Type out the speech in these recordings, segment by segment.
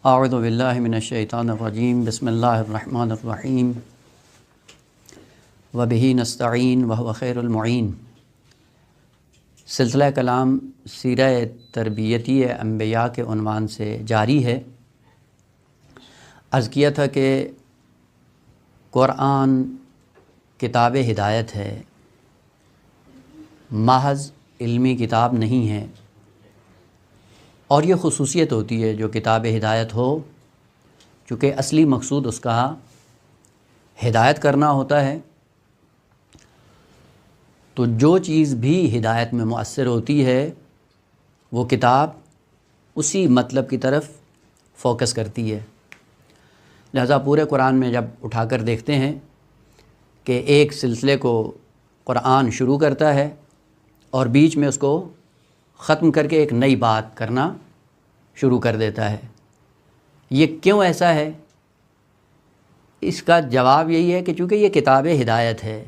اعوذ باللہ من الشیطان الرجیم بسم اللہ الرحمن الرحیم وبہ نستعین وہو خیر المعین۔ سلسلہ کلام سیرہ تربیتی انبیاء کے عنوان سے جاری ہے۔ عرض کیا تھا کہ قرآن کتاب ہدایت ہے، محض علمی کتاب نہیں ہے، اور یہ خصوصیت ہوتی ہے جو کتاب ہدایت ہو، چونکہ اصلی مقصود اس کا ہدایت کرنا ہوتا ہے، تو جو چیز بھی ہدایت میں مؤثر ہوتی ہے وہ کتاب اسی مطلب کی طرف فوکس کرتی ہے۔ لہذا پورے قرآن میں جب اٹھا کر دیکھتے ہیں کہ ایک سلسلے کو قرآن شروع کرتا ہے اور بیچ میں اس کو ختم کر کے ایک نئی بات کرنا شروع کر دیتا ہے، یہ کیوں ایسا ہے؟ اس کا جواب یہی ہے کہ چونکہ یہ کتاب ہدایت ہے،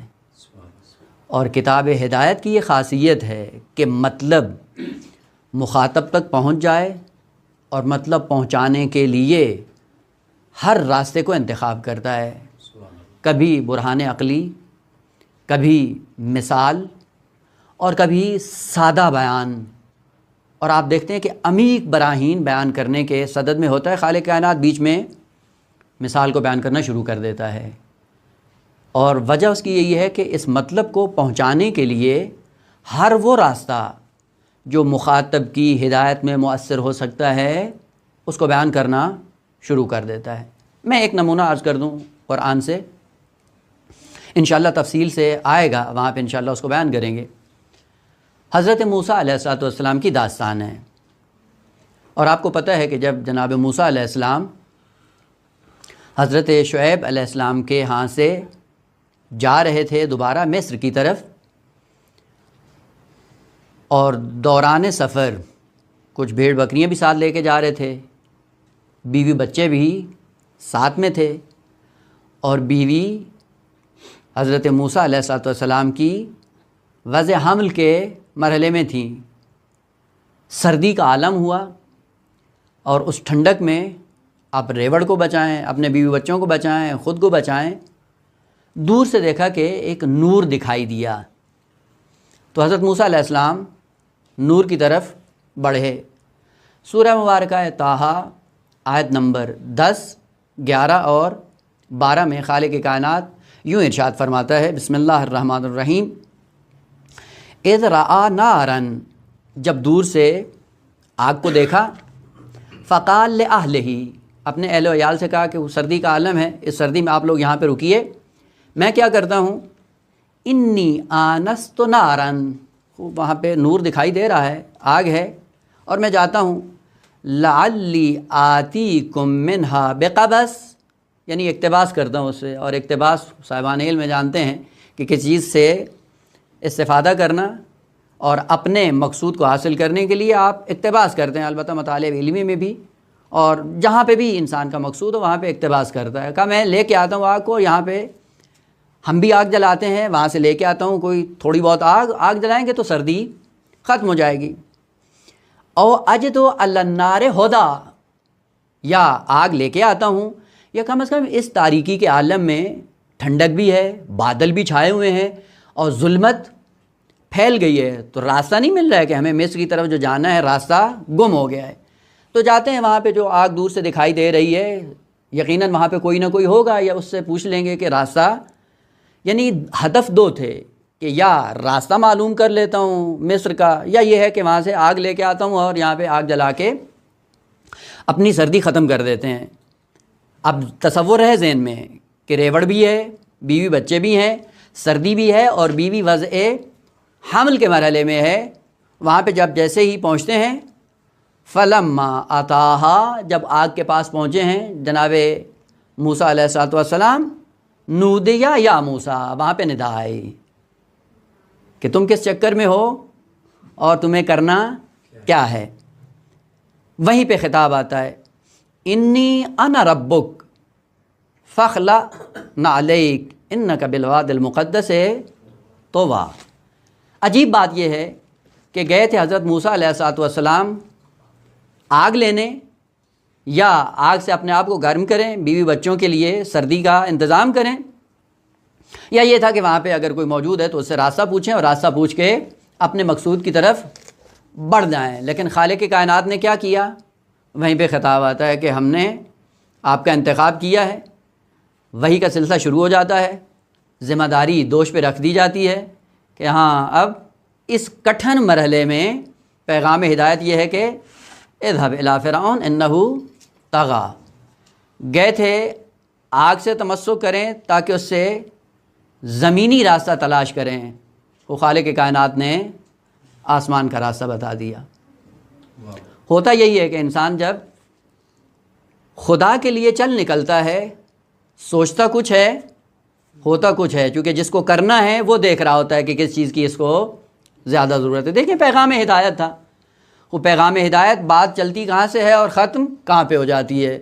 اور کتاب ہدایت کی یہ خاصیت ہے کہ مطلب مخاطب تک پہنچ جائے، اور مطلب پہنچانے کے لیے ہر راستے کو انتخاب کرتا ہے، کبھی برہان عقلی، کبھی مثال، اور کبھی سادہ بیان، اور آپ دیکھتے ہیں کہ عمیق براہین بیان کرنے کے صدد میں ہوتا ہے، خالق کائنات بیچ میں مثال کو بیان کرنا شروع کر دیتا ہے، اور وجہ اس کی یہی ہے کہ اس مطلب کو پہنچانے کے لیے ہر وہ راستہ جو مخاطب کی ہدایت میں مؤثر ہو سکتا ہے اس کو بیان کرنا شروع کر دیتا ہے۔ میں ایک نمونہ عرض کر دوں قرآن سے، انشاءاللہ تفصیل سے آئے گا، وہاں پہ انشاءاللہ اس کو بیان کریں گے۔ حضرت موسیٰ علیہ السلام کی داستان ہے، اور آپ کو پتہ ہے کہ جب جناب موسیٰ علیہ السلام حضرت شعیب علیہ السلام کے ہاں سے جا رہے تھے دوبارہ مصر کی طرف، اور دوران سفر کچھ بھیڑ بکریاں بھی ساتھ لے کے جا رہے تھے، بیوی بچے بھی ساتھ میں تھے، اور بیوی حضرت موسیٰ علیہ السلام کی وضع حمل کے مرحلے میں تھیں۔ سردی کا عالم ہوا، اور اس ٹھنڈک میں آپ ریوڑ کو بچائیں، اپنے بیوی بچوں کو بچائیں، خود کو بچائیں، دور سے دیکھا کہ ایک نور دکھائی دیا، تو حضرت موسیٰ علیہ السلام نور کی طرف بڑھے۔ سورہ مبارکہ طٰہٰ آیت نمبر 10، 11 اور 12 میں خالق کائنات یوں ارشاد فرماتا ہے، بسم اللہ الرحمن الرحیم، اذ رآ نارا، جب دور سے آگ کو دیکھا، فقال لأہلہ، اپنے اہل و عیال سے کہا کہ وہ سردی کا عالم ہے، اس سردی میں آپ لوگ یہاں پہ رکیے، میں کیا کرتا ہوں، انی آنست نارا، وہاں پہ نور دکھائی دے رہا ہے، آگ ہے، اور میں جاتا ہوں، لعلی آتیکم منہا بقبس، یعنی اقتباس کرتا ہوں اس سے، اور اقتباس صاحبان علم میں جانتے ہیں کہ کس چیز سے استفادہ کرنا اور اپنے مقصود کو حاصل کرنے کے لیے آپ اقتباس کرتے ہیں، البتہ مطالب علمی میں بھی، اور جہاں پہ بھی انسان کا مقصود ہو وہاں پہ اقتباس کرتا ہے۔ کہا میں لے کے آتا ہوں آگ کو، یہاں پہ ہم بھی آگ جلاتے ہیں، وہاں سے لے کے آتا ہوں کوئی تھوڑی بہت آگ جلائیں گے تو سردی ختم ہو جائے گی۔ او اجد علی النار ہدی، یا آگ لے کے آتا ہوں، یا کم از کم اس تاریکی کے عالم میں ٹھنڈک بھی ہے، بادل بھی چھائے ہوئے ہیں، اور ظلمت پھیل گئی ہے، تو راستہ نہیں مل رہا ہے کہ ہمیں مصر کی طرف جو جانا ہے راستہ گم ہو گیا ہے، تو جاتے ہیں وہاں پہ جو آگ دور سے دکھائی دے رہی ہے، یقیناً وہاں پہ کوئی نہ کوئی ہوگا، یا اس سے پوچھ لیں گے کہ راستہ، یعنی ہدف دو تھے کہ یا راستہ معلوم کر لیتا ہوں مصر کا، یا یہ ہے کہ وہاں سے آگ لے کے آتا ہوں اور یہاں پہ آگ جلا کے اپنی سردی ختم کر دیتے ہیں۔ اب تصور ہے ذہن میں کہ ریوڑ بھی ہے، بیوی بچے بھی ہیں، سردی بھی ہے، اور بیوی وضع حمل کے مرحلے میں ہے۔ وہاں پہ جب جیسے ہی پہنچتے ہیں، فلما اتاہا، جب آگ کے پاس پہنچے ہیں جناب موسیٰ علیہ السلام، نودیا یا موسیٰ، وہاں پہ ندا آئی کہ تم کس چکر میں ہو اور تمہیں کرنا کیا ہے۔ وہیں پہ خطاب آتا ہے، انی انا ربک فاخلع نعلیک انک بالوادی المقدس طویٰ۔ عجیب بات یہ ہے کہ گئے تھے حضرت موسیٰ علیہ السلام آگ لینے، یا آگ سے اپنے آپ کو گرم کریں، بیوی بچوں کے لیے سردی کا انتظام کریں، یا یہ تھا کہ وہاں پہ اگر کوئی موجود ہے تو اس سے راستہ پوچھیں اور راستہ پوچھ کے اپنے مقصود کی طرف بڑھ جائیں۔ لیکن خالق کائنات نے کیا کیا؟ وہیں پہ خطاب آتا ہے کہ ہم نے آپ کا انتخاب کیا ہے، وہی کا سلسلہ شروع ہو جاتا ہے، ذمہ داری دوش پہ رکھ دی جاتی ہے کہ ہاں اب اس کٹھن مرحلے میں پیغام ہدایت یہ ہے کہ اذهب الی فرعون انہ طغی، گئے تھے آگ سے تمسک کریں تاکہ اس سے زمینی راستہ تلاش کریں، وہ خالق کائنات نے آسمان کا راستہ بتا دیا۔ ہوتا یہی ہے کہ انسان جب خدا کے لیے چل نکلتا ہے سوچتا کچھ ہے ہوتا کچھ ہے، چونکہ جس کو کرنا ہے وہ دیکھ رہا ہوتا ہے کہ کس چیز کی اس کو زیادہ ضرورت ہے۔ دیکھیں پیغام ہدایت تھا، وہ پیغام ہدایت بات چلتی کہاں سے ہے اور ختم کہاں پہ ہو جاتی ہے۔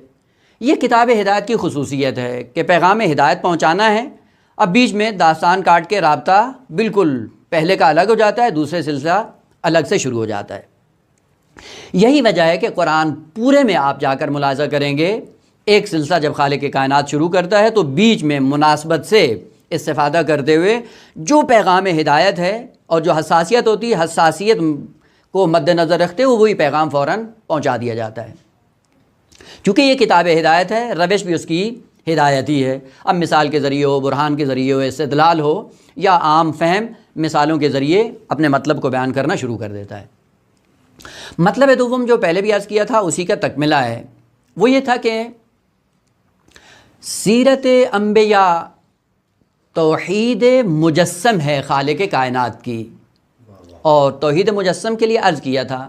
یہ کتاب ہدایت کی خصوصیت ہے کہ پیغام ہدایت پہنچانا ہے، اب بیچ میں داستان کاٹ کے رابطہ بالکل پہلے کا الگ ہو جاتا ہے، دوسرے سلسلہ الگ سے شروع ہو جاتا ہے۔ یہی وجہ ہے کہ قرآن پورے میں آپ جا کر ملاحظہ کریں گے، ایک سلسلہ جب خالق کائنات شروع کرتا ہے تو بیچ میں مناسبت سے استفادہ کرتے ہوئے جو پیغام ہدایت ہے اور جو حساسیت ہوتی ہے، حساسیت کو مد نظر رکھتے ہوئے وہی پیغام فوراً پہنچا دیا جاتا ہے۔ چونکہ یہ کتاب ہدایت ہے، روش بھی اس کی ہدایت ہی ہے۔ اب مثال کے ذریعے ہو، برہان کے ذریعے ہو، استدلال ہو، یا عام فہم مثالوں کے ذریعے اپنے مطلب کو بیان کرنا شروع کر دیتا ہے۔ مطلب دوم جو پہلے بھی عرض کیا تھا اسی کا تکملہ ہے، وہ یہ تھا کہ سیرت انبیاء توحید مجسم ہے خالق کائنات کی، اور توحید مجسم کے لیے عرض کیا تھا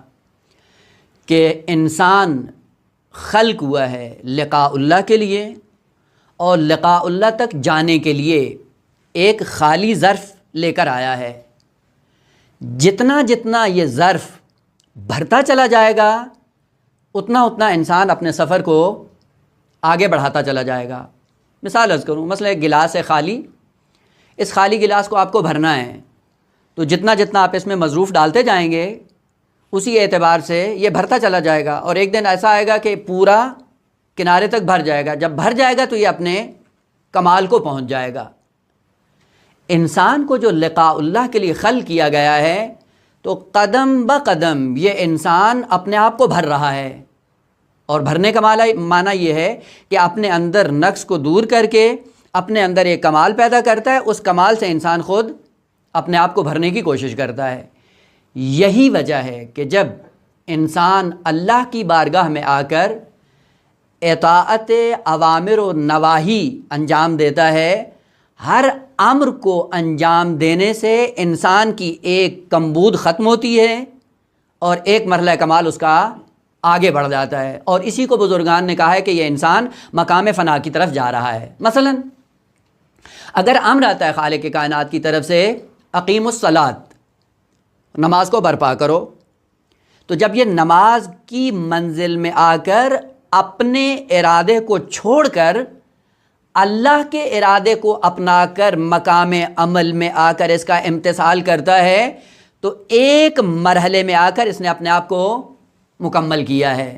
کہ انسان خلق ہوا ہے لقاء اللہ کے لیے، اور لقاء اللہ تک جانے کے لیے ایک خالی ظرف لے کر آیا ہے۔ جتنا جتنا یہ ظرف بھرتا چلا جائے گا اتنا اتنا انسان اپنے سفر کو آگے بڑھاتا چلا جائے گا۔ مثال عرض کروں، مثلا ایک گلاس ہے خالی، اس خالی گلاس کو آپ کو بھرنا ہے، تو جتنا جتنا آپ اس میں مظروف ڈالتے جائیں گے اسی اعتبار سے یہ بھرتا چلا جائے گا، اور ایک دن ایسا آئے گا کہ پورا کنارے تک بھر جائے گا۔ جب بھر جائے گا تو یہ اپنے کمال کو پہنچ جائے گا۔ انسان کو جو لقاء اللہ کے لیے خلق کیا گیا ہے تو قدم بہ قدم یہ انسان اپنے آپ کو بھر رہا ہے، اور بھرنے کا معنی یہ ہے کہ اپنے اندر نقص کو دور کر کے اپنے اندر ایک کمال پیدا کرتا ہے، اس کمال سے انسان خود اپنے آپ کو بھرنے کی کوشش کرتا ہے۔ یہی وجہ ہے کہ جب انسان اللہ کی بارگاہ میں آ کر اطاعت اوامر و نواہی انجام دیتا ہے، ہر امر کو انجام دینے سے انسان کی ایک کمبود ختم ہوتی ہے اور ایک مرحلہ کمال اس کا آگے بڑھ جاتا ہے، اور اسی کو بزرگان نے کہا ہے کہ یہ انسان مقام فنا کی طرف جا رہا ہے۔ مثلا اگر امر آتا ہے خالق کائنات کی طرف سے اقیم الصلاۃ، نماز کو برپا کرو، تو جب یہ نماز کی منزل میں آ کر اپنے ارادے کو چھوڑ کر اللہ کے ارادے کو اپنا کر مقام عمل میں آ کر اس کا امتثال کرتا ہے تو ایک مرحلے میں آ کر اس نے اپنے آپ کو مکمل کیا ہے۔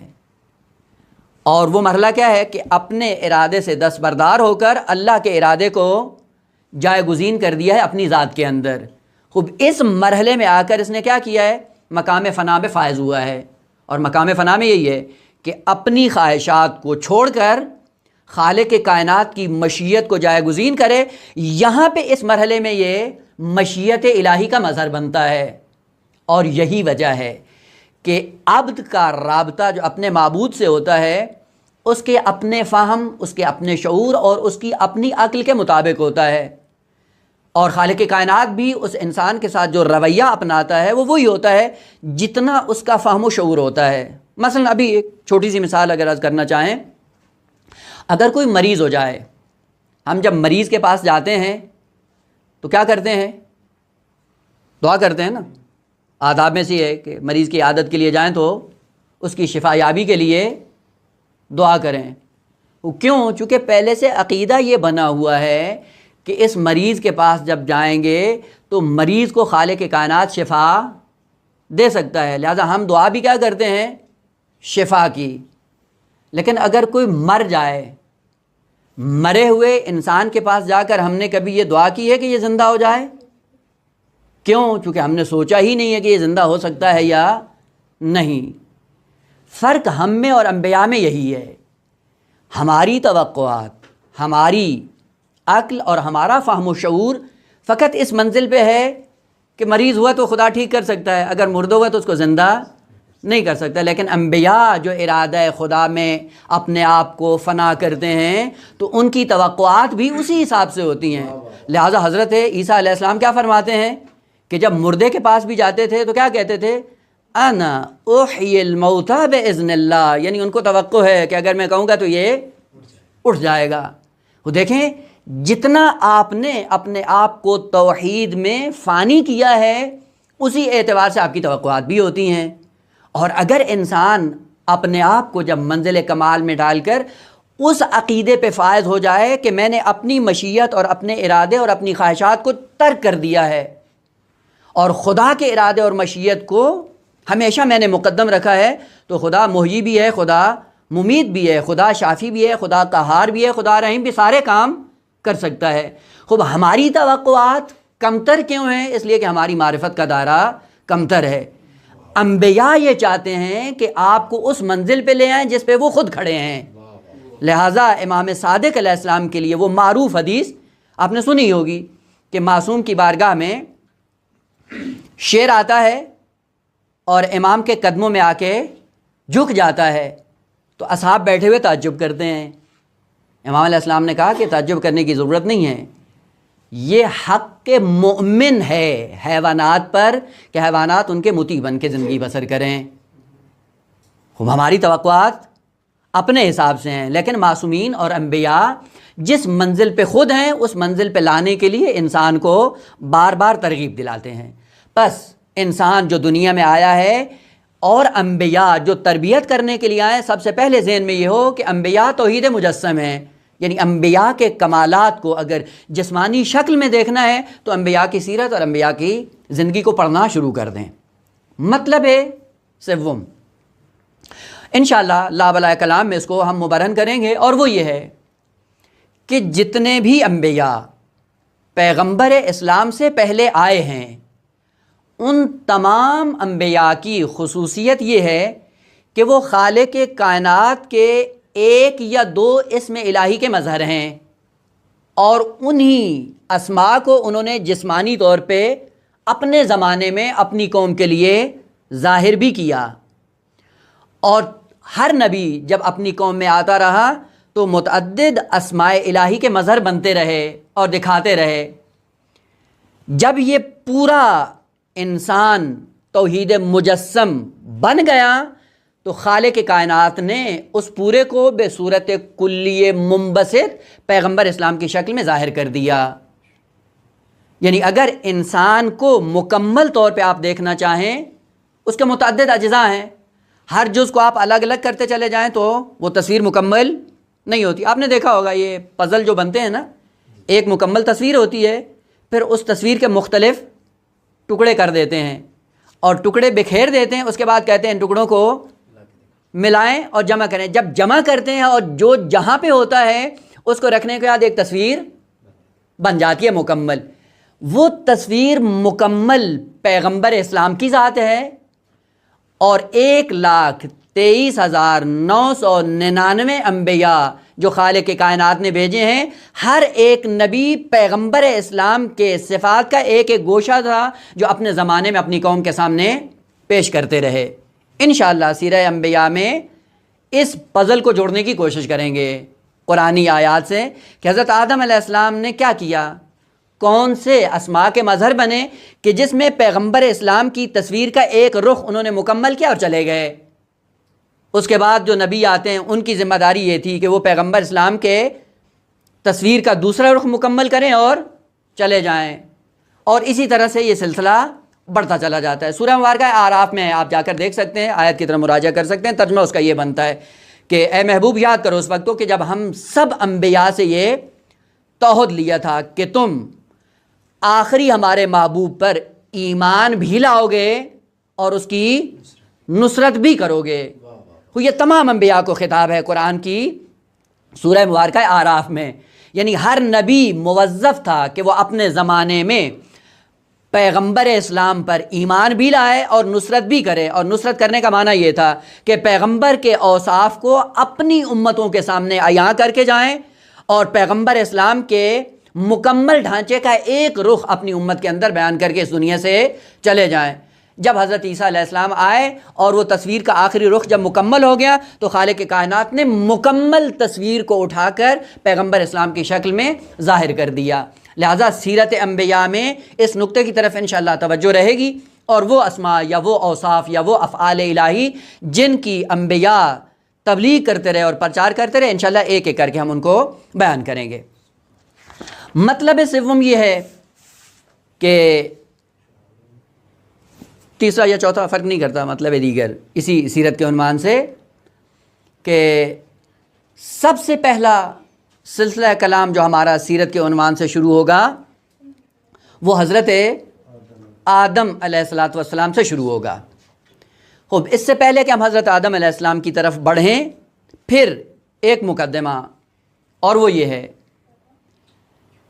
اور وہ مرحلہ کیا ہے کہ اپنے ارادے سے دستبردار ہو کر اللہ کے ارادے کو جائے گزین کر دیا ہے اپنی ذات کے اندر۔ خوب اس مرحلے میں آ کر اس نے کیا کیا ہے؟ مقام فنا میں فائز ہوا ہے، اور مقام فنا میں یہی ہے کہ اپنی خواہشات کو چھوڑ کر خالق کائنات کی مشیت کو جائے گزین کرے۔ یہاں پہ اس مرحلے میں یہ مشیت الہی کا مظہر بنتا ہے، اور یہی وجہ ہے کہ عبد کا رابطہ جو اپنے معبود سے ہوتا ہے اس کے اپنے فہم، اس کے اپنے شعور اور اس کی اپنی عقل کے مطابق ہوتا ہے، اور خالق کائنات بھی اس انسان کے ساتھ جو رویہ اپناتا ہے وہ وہی ہوتا ہے جتنا اس کا فہم و شعور ہوتا ہے۔ مثلا ابھی ایک چھوٹی سی مثال اگر عرض کرنا چاہیں، اگر کوئی مریض ہو جائے، ہم جب مریض کے پاس جاتے ہیں تو کیا کرتے ہیں؟ دعا کرتے ہیں نا۔ آداب میں سے یہ ہے کہ مریض کی عادت کے لیے جائیں تو اس کی شفا یابی کے لیے دعا کریں۔ وہ کیوں؟ چونکہ پہلے سے عقیدہ یہ بنا ہوا ہے کہ اس مریض کے پاس جب جائیں گے تو مریض کو خالق کائنات شفا دے سکتا ہے، لہذا ہم دعا بھی کیا کرتے ہیں؟ شفا کی۔ لیکن اگر کوئی مر جائے، مرے ہوئے انسان کے پاس جا کر ہم نے کبھی یہ دعا کی ہے کہ یہ زندہ ہو جائے؟ کیوں؟ چونکہ ہم نے سوچا ہی نہیں ہے کہ یہ زندہ ہو سکتا ہے یا نہیں۔ فرق ہم میں اور انبیاء میں یہی ہے، ہماری توقعات، ہماری عقل اور ہمارا فہم و شعور فقط اس منزل پہ ہے کہ مریض ہوا تو خدا ٹھیک کر سکتا ہے، اگر مردہ ہوا تو اس کو زندہ نہیں کر سکتا۔ لیکن انبیاء جو ارادہ خدا میں اپنے آپ کو فنا کرتے ہیں تو ان کی توقعات بھی اسی حساب سے ہوتی ہیں۔ لہٰذا حضرت عیسیٰ علیہ السلام کیا فرماتے ہیں کہ جب مردے کے پاس بھی جاتے تھے تو کیا کہتے تھے؟ انا احیی الموتى باذن اللہ، یعنی ان کو توقع ہے کہ اگر میں کہوں گا تو یہ اٹھ جائے گا۔ وہ دیکھیں جتنا آپ نے اپنے آپ کو توحید میں فانی کیا ہے اسی اعتبار سے آپ کی توقعات بھی ہوتی ہیں۔ اور اگر انسان اپنے آپ کو جب منزل کمال میں ڈال کر اس عقیدے پہ فائز ہو جائے کہ میں نے اپنی مشیت اور اپنے ارادے اور اپنی خواہشات کو ترک کر دیا ہے اور خدا کے ارادے اور مشیت کو ہمیشہ میں نے مقدم رکھا ہے، تو خدا محیی بھی ہے، خدا ممیت بھی ہے، خدا شافی بھی ہے، خدا قہار بھی ہے، خدا رحیم بھی، سارے کام کر سکتا ہے۔ خوب ہماری توقعات کمتر کیوں ہیں؟ اس لیے کہ ہماری معرفت کا دائرہ کمتر ہے۔ انبیاء یہ چاہتے ہیں کہ آپ کو اس منزل پہ لے آئیں جس پہ وہ خود کھڑے ہیں۔ لہٰذا امام صادق علیہ السلام کے لیے وہ معروف حدیث آپ نے سنی ہوگی کہ معصوم کی بارگاہ میں شیر آتا ہے اور امام کے قدموں میں آ کے جھک جاتا ہے تو اصحاب بیٹھے ہوئے تعجب کرتے ہیں۔ امام علیہ السلام نے کہا کہ تعجب کرنے کی ضرورت نہیں ہے، یہ حق کے مؤمن ہے حیوانات پر کہ حیوانات ان کے مطیع بن کے زندگی بسر کریں۔ خوب ہماری توقعات اپنے حساب سے ہیں، لیکن معصومین اور انبیاء جس منزل پہ خود ہیں اس منزل پہ لانے کے لیے انسان کو بار بار ترغیب دلاتے ہیں۔ بس انسان جو دنیا میں آیا ہے اور انبیاء جو تربیت کرنے کے لیے آئے، سب سے پہلے ذہن میں یہ ہو کہ انبیاء توحید مجسم ہیں، یعنی انبیاء کے کمالات کو اگر جسمانی شکل میں دیکھنا ہے تو انبیاء کی سیرت اور انبیاء کی زندگی کو پڑھنا شروع کر دیں۔ مطلب ہے سوم انشاءاللہ لا بلائے کلام میں اس کو ہم مبرہن کریں گے، اور وہ یہ ہے کہ جتنے بھی انبیاء پیغمبر اسلام سے پہلے آئے ہیں ان تمام انبیاء کی خصوصیت یہ ہے کہ وہ خالق کائنات کے ایک یا دو اسم الہی کے مظہر ہیں، اور انہی اسماء کو انہوں نے جسمانی طور پہ اپنے زمانے میں اپنی قوم کے لیے ظاہر بھی کیا، اور ہر نبی جب اپنی قوم میں آتا رہا تو متعدد اسماء الہی کے مظہر بنتے رہے اور دکھاتے رہے۔ جب یہ پورا انسان توحید مجسم بن گیا تو خالق کائنات نے اس پورے کو بے صورت کلی منبسط پیغمبر اسلام کی شکل میں ظاہر کر دیا۔ یعنی اگر انسان کو مکمل طور پہ آپ دیکھنا چاہیں اس کے متعدد اجزاء ہیں، ہر جز کو آپ الگ الگ کرتے چلے جائیں تو وہ تصویر مکمل نہیں ہوتی۔ آپ نے دیکھا ہوگا یہ پزل جو بنتے ہیں نا، ایک مکمل تصویر ہوتی ہے، پھر اس تصویر کے مختلف ٹکڑے کر دیتے ہیں اور ٹکڑے بکھیر دیتے ہیں، اس کے بعد کہتے ہیں ان ٹکڑوں کو ملائیں اور جمع کریں۔ جب جمع کرتے ہیں اور جو جہاں پہ ہوتا ہے اس کو رکھنے کے بعد ایک تصویر بن جاتی ہے مکمل۔ وہ تصویر مکمل پیغمبر اسلام کی ذات ہے، اور 1,23,999 انبیاء جو خالق کے کائنات نے بھیجے ہیں، ہر ایک نبی پیغمبر اسلام کے صفات کا ایک ایک گوشہ تھا جو اپنے زمانے میں اپنی قوم کے سامنے پیش کرتے رہے۔ انشاءاللہ سیرہ انبیاء میں اس پزل کو جوڑنے کی کوشش کریں گے قرآنی آیات سے کہ حضرت آدم علیہ السلام نے کیا کیا، کون سے اسماء کے مظہر بنے کہ جس میں پیغمبر اسلام کی تصویر کا ایک رخ انہوں نے مکمل کیا اور چلے گئے۔ اس کے بعد جو نبی آتے ہیں ان کی ذمہ داری یہ تھی کہ وہ پیغمبر اسلام کے تصویر کا دوسرا رخ مکمل کریں اور چلے جائیں، اور اسی طرح سے یہ سلسلہ بڑھتا چلا جاتا ہے۔ سورہ مبارکہ اعراف میں آپ جا کر دیکھ سکتے ہیں، آیت کی طرف مراجعہ کر سکتے ہیں، ترجمہ اس کا یہ بنتا ہے کہ اے محبوب یاد کرو اس وقت کو کہ جب ہم سب انبیاء سے یہ توحد لیا تھا کہ تم آخری ہمارے محبوب پر ایمان بھی لاؤ گے اور اس کی نصرت بھی کرو گے، یہ تمام انبیاء کو خطاب ہے قرآن کی سورہ مبارکہ اعراف میں. یعنی ہر نبی موظف تھا کہ وہ اپنے زمانے میں پیغمبر اسلام پر ایمان بھی لائے اور نصرت بھی کرے. اور نصرت کرنے کا معنی یہ تھا کہ پیغمبر کے اوصاف کو اپنی امتوں کے سامنے عیاں کر کے جائیں اور پیغمبر اسلام کے مکمل ڈھانچے کا ایک رخ اپنی امت کے اندر بیان کر کے اس دنیا سے چلے جائیں. جب حضرت عیسیٰ علیہ السلام آئے اور وہ تصویر کا آخری رخ جب مکمل ہو گیا تو خالق کائنات نے مکمل تصویر کو اٹھا کر پیغمبر اسلام کی شکل میں ظاہر کر دیا. لہٰذا سیرت انبیاء میں اس نقطے کی طرف انشاءاللہ توجہ رہے گی، اور وہ اسماء یا وہ اوصاف یا وہ افعال الہی جن کی انبیاء تبلیغ کرتے رہے اور پرچار کرتے رہے، انشاءاللہ ایک ایک کر کے ہم ان کو بیان کریں گے. مطلب سوم یہ ہے کہ تیسرا یا چوتھا فرق نہیں کرتا، مطلب دیگر اسی سیرت کے عنوان سے، کہ سب سے پہلا سلسلہ کلام جو ہمارا سیرت کے عنوان سے شروع ہوگا وہ حضرت آدم علیہ السلام سے شروع ہوگا. خوب، اس سے پہلے کہ ہم حضرت آدم علیہ السلام کی طرف بڑھیں، پھر ایک مقدمہ، اور وہ یہ ہے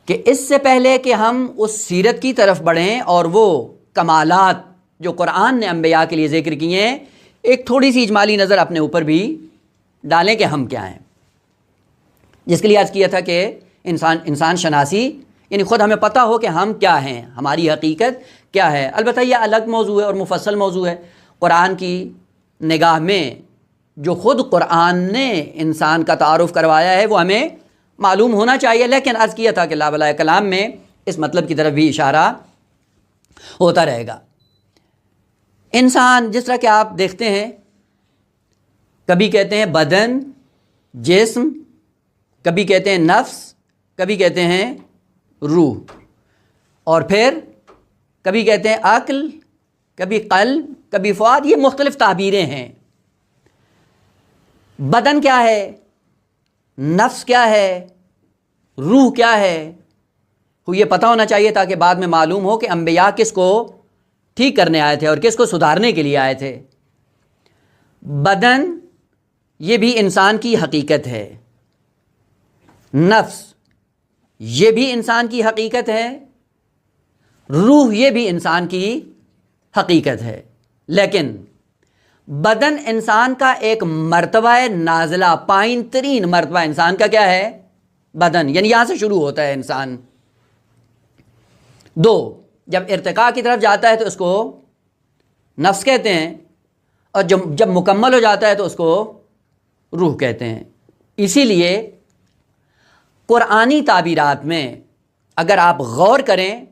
کہ اس سے پہلے کہ ہم اس سیرت کی طرف بڑھیں اور وہ کمالات جو قرآن نے انبیاء کے لیے ذکر کیے ہیں، ایک تھوڑی سی اجمالی نظر اپنے اوپر بھی ڈالیں کہ ہم کیا ہیں. جس کے لیے عرض کیا تھا کہ انسان شناسی، یعنی خود ہمیں پتہ ہو کہ ہم کیا ہیں، ہماری حقیقت کیا ہے. البتہ یہ الگ موضوع ہے اور مفصل موضوع ہے. قرآن کی نگاہ میں جو خود قرآن نے انسان کا تعارف کروایا ہے وہ ہمیں معلوم ہونا چاہیے، لیکن عرض کیا تھا کہ لا بلائے کلام میں اس مطلب کی طرف بھی اشارہ ہوتا رہے گا. انسان جس طرح کہ آپ دیکھتے ہیں، کبھی کہتے ہیں بدن، جسم، کبھی کہتے ہیں نفس، کبھی کہتے ہیں روح، اور پھر کبھی کہتے ہیں عقل، کبھی قلب، کبھی فؤاد. یہ مختلف تعبیریں ہیں. بدن کیا ہے، نفس کیا ہے، روح کیا ہے، یہ پتہ ہونا چاہیے تاکہ بعد میں معلوم ہو کہ انبیاء کس کو ٹھیک کرنے آئے تھے اور کس کو سدھارنے کے لیے آئے تھے. بدن یہ بھی انسان کی حقیقت ہے، نفس یہ بھی انسان کی حقیقت ہے، روح یہ بھی انسان کی حقیقت ہے. لیکن بدن انسان کا ایک مرتبہ نازلہ، پائن ترین مرتبہ انسان کا کیا ہے؟ بدن. یعنی یہاں سے شروع ہوتا ہے انسان. دو، جب ارتقاء کی طرف جاتا ہے تو اس کو نفس کہتے ہیں، اور جب مکمل ہو جاتا ہے تو اس کو روح کہتے ہیں. اسی لیے قرآنی تعبیرات میں اگر آپ غور کریں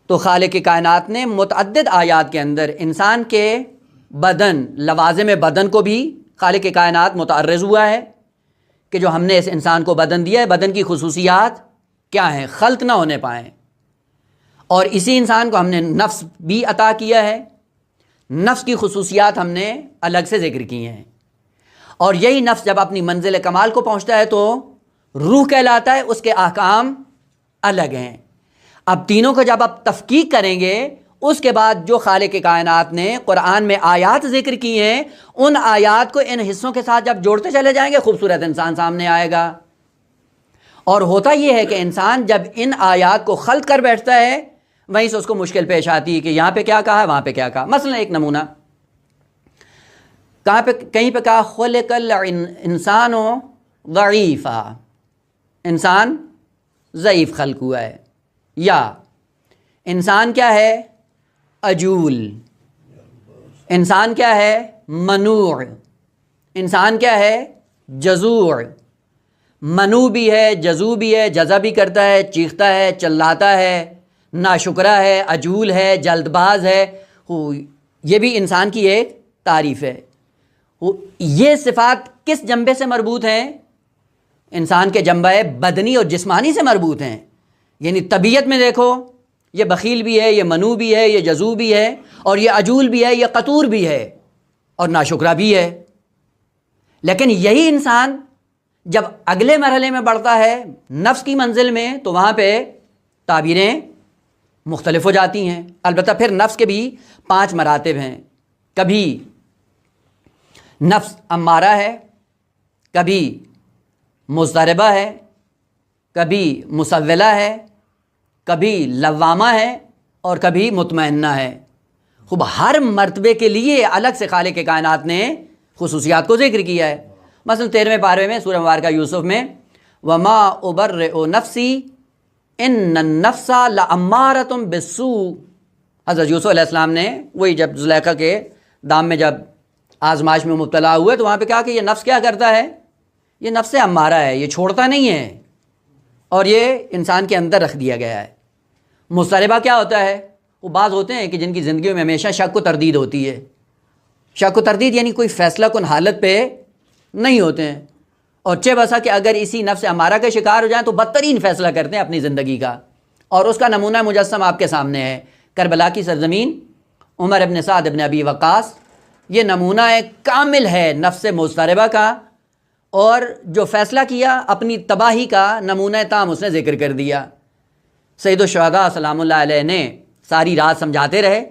تو خالق کائنات نے متعدد آیات کے اندر انسان کے بدن، لوازم بدن کو بھی خالق کائنات متعرض ہوا ہے کہ جو ہم نے اس انسان کو بدن دیا ہے، بدن کی خصوصیات کیا ہیں، خلق نہ ہونے پائیں. اور اسی انسان کو ہم نے نفس بھی عطا کیا ہے، نفس کی خصوصیات ہم نے الگ سے ذکر کی ہیں. اور یہی نفس جب اپنی منزل کمال کو پہنچتا ہے تو روح کہلاتا ہے، اس کے احکام الگ ہیں. اب تینوں کو جب آپ تفکیک کریں گے، اس کے بعد جو خالق کائنات نے قرآن میں آیات ذکر کی ہیں، ان آیات کو ان حصوں کے ساتھ جب جوڑتے چلے جائیں گے، خوبصورت انسان سامنے آئے گا. اور ہوتا یہ ہے کہ انسان جب ان آیات کو خلط کر بیٹھتا ہے، وہیں سے اس کو مشکل پیش آتی ہے کہ یہاں پہ کیا کہا ہے، وہاں پہ کیا کہا. مثلا ایک نمونہ، کہیں پہ کہا خلق الانسان ضعیفا، انسان ضعیف خلق ہوا ہے. یا انسان کیا ہے؟ عجول. انسان کیا ہے؟ منوع. انسان کیا ہے؟ جزوع. منو بھی ہے، جزو بھی ہے، جزا بھی کرتا ہے، چیختا ہے، چلاتا ہے، ناشکرا ہے، عجول ہے، جلد باز ہے. یہ بھی انسان کی ایک تعریف ہے. یہ صفات کس جنبے سے مربوط ہیں؟ انسان کے جنبہ بدنی اور جسمانی سے مربوط ہیں. یعنی طبیعت میں دیکھو، یہ بخیل بھی ہے، یہ منو بھی ہے، یہ جزو بھی ہے، اور یہ عجول بھی ہے، یہ قطور بھی ہے، اور ناشکرا بھی ہے. لیکن یہی انسان جب اگلے مرحلے میں بڑھتا ہے نفس کی منزل میں، تو وہاں پہ تعبیریں مختلف ہو جاتی ہیں. البتہ پھر نفس کے بھی 5 مراتب ہیں. کبھی نفس امارہ ہے، کبھی مضطربہ ہے، کبھی مسولہ ہے، کبھی لوامہ ہے اور کبھی مطمئنہ ہے۔ خوب ہر مرتبے کے لیے الگ سے خالق کائنات نے خصوصیات کو ذکر کیا ہے۔ مثلا 13ویں پارے میں سورہ مبارکہ یوسف میں وما ابرئ نفسی ان النفس لامارۃ بالسوء، حضرت یوسف علیہ السلام نے وہی جب زلیخا کے دام میں جب آزمائش میں مبتلا ہوئے تو وہاں پہ کہا کہ یہ نفس کیا کرتا ہے، یہ نفس امارہ ہے، یہ چھوڑتا نہیں ہے اور یہ انسان کے اندر رکھ دیا گیا ہے۔ مضطربہ کیا ہوتا ہے؟ وہ بعض ہوتے ہیں کہ جن کی زندگیوں میں ہمیشہ شک و تردید ہوتی ہے۔ شک و تردید یعنی کوئی فیصلہ کن حالت پہ نہیں ہوتے ہیں، اور چہ بسا کہ اگر اسی نفس امارہ کا شکار ہو جائیں تو بدترین فیصلہ کرتے ہیں اپنی زندگی کا، اور اس کا نمونہ مجسم آپ کے سامنے ہے۔ کربلا کی سرزمین، عمر ابن سعد ابن ابی وقاص، یہ نمونہ کامل ہے نفس مضطربہ کا، اور جو فیصلہ کیا اپنی تباہی کا نمونہ تام اس نے ذکر کر دیا۔ سید الشہداء سلام اللہ علیہ نے ساری رات سمجھاتے رہے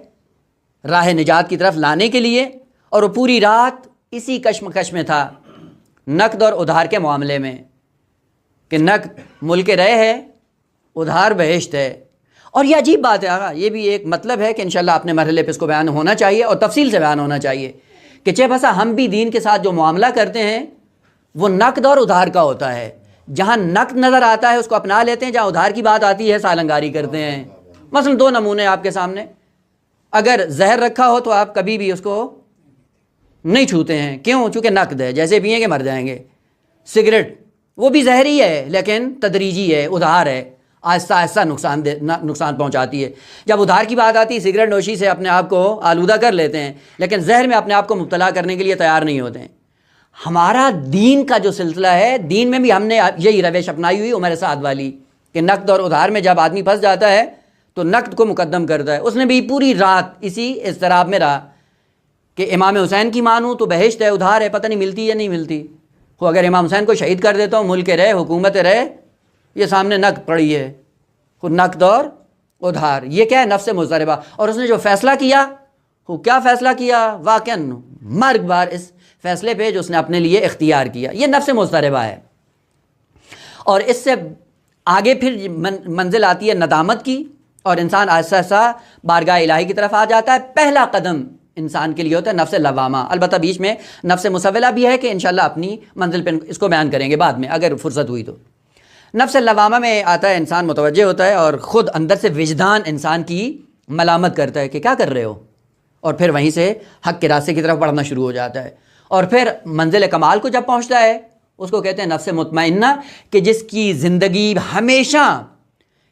راہ نجات کی طرف لانے کے لیے، اور وہ پوری رات اسی کشمکش میں تھا نقد اور ادھار کے معاملے میں، کہ نقد ملک رہ ہے، ادھار بہشت ہے۔ اور یہ عجیب بات ہے آقا، یہ بھی ایک مطلب ہے کہ انشاءاللہ اپنے مرحلے پہ اس کو بیان ہونا چاہیے اور تفصیل سے بیان ہونا چاہیے کہ چہ بسا ہم بھی دین کے ساتھ جو معاملہ کرتے ہیں وہ نقد اور ادھار کا ہوتا ہے۔ جہاں نقد نظر آتا ہے اس کو اپنا لیتے ہیں، جہاں ادھار کی بات آتی ہے سالنگاری کرتے ہیں۔ مثلا 2 نمونے آپ کے سامنے، اگر زہر رکھا ہو تو آپ کبھی بھی اس کو نہیں چھوتے ہیں، کیوں؟ چونکہ نقد ہے، جیسے پئیں گے مر جائیں گے۔ سگریٹ وہ بھی زہر ہی ہے لیکن تدریجی ہے، ادھار ہے، آہستہ آہستہ نقصان پہنچاتی ہے۔ جب ادھار کی بات آتی ہے سگریٹ نوشی سے اپنے آپ کو آلودہ کر لیتے ہیں، لیکن زہر میں اپنے آپ کو مبتلا کرنے کے لیے تیار نہیں ہوتے ہیں۔ ہمارا دین کا جو سلسلہ ہے، دین میں بھی ہم نے یہی روش اپنائی ہوئی عمر سعد والی، کہ نقد اور ادھار میں جب آدمی پھنس جاتا ہے تو نقد کو مقدم کرتا ہے۔ اس نے بھی پوری رات اسی اضطراب میں رہا کہ امام حسین کی مانوں تو بہشت ہے، ادھار ہے، پتہ نہیں ملتی یا نہیں ملتی۔ وہ اگر امام حسین کو شہید کر دیتا ہوں، ملک رہے، حکومت رہے، یہ سامنے نقد پڑی ہے، خود نقد اور ادھار۔ یہ کیا ہے؟ نفس مضطربہ۔ اور اس نے جو فیصلہ کیا، وہ کیا فیصلہ کیا؟ واقعاً مرگ بار اس فیصلے پہ جو اس نے اپنے لیے اختیار کیا، یہ نفس مضطربہ ہے۔ اور اس سے آگے پھر منزل آتی ہے ندامت کی، اور انسان آہستہ آہستہ بارگاہ الہی کی طرف آ جاتا ہے۔ پہلا قدم انسان کے لیے ہوتا ہے نفس لوامہ۔ البتہ بیچ میں نفس مسولہ بھی ہے کہ انشاءاللہ اپنی منزل پہ اس کو بیان کریں گے بعد میں اگر فرصت ہوئی تو۔ نفس لوامہ میں آتا ہے انسان متوجہ ہوتا ہے اور خود اندر سے وجدان انسان کی ملامت کرتا ہے کہ کیا کر رہے ہو، اور پھر وہیں سے حق کے راستے کی طرف بڑھنا شروع ہو جاتا ہے۔ اور پھر منزل کمال کو جب پہنچتا ہے اس کو کہتے ہیں نفس مطمئنہ، کہ جس کی زندگی ہمیشہ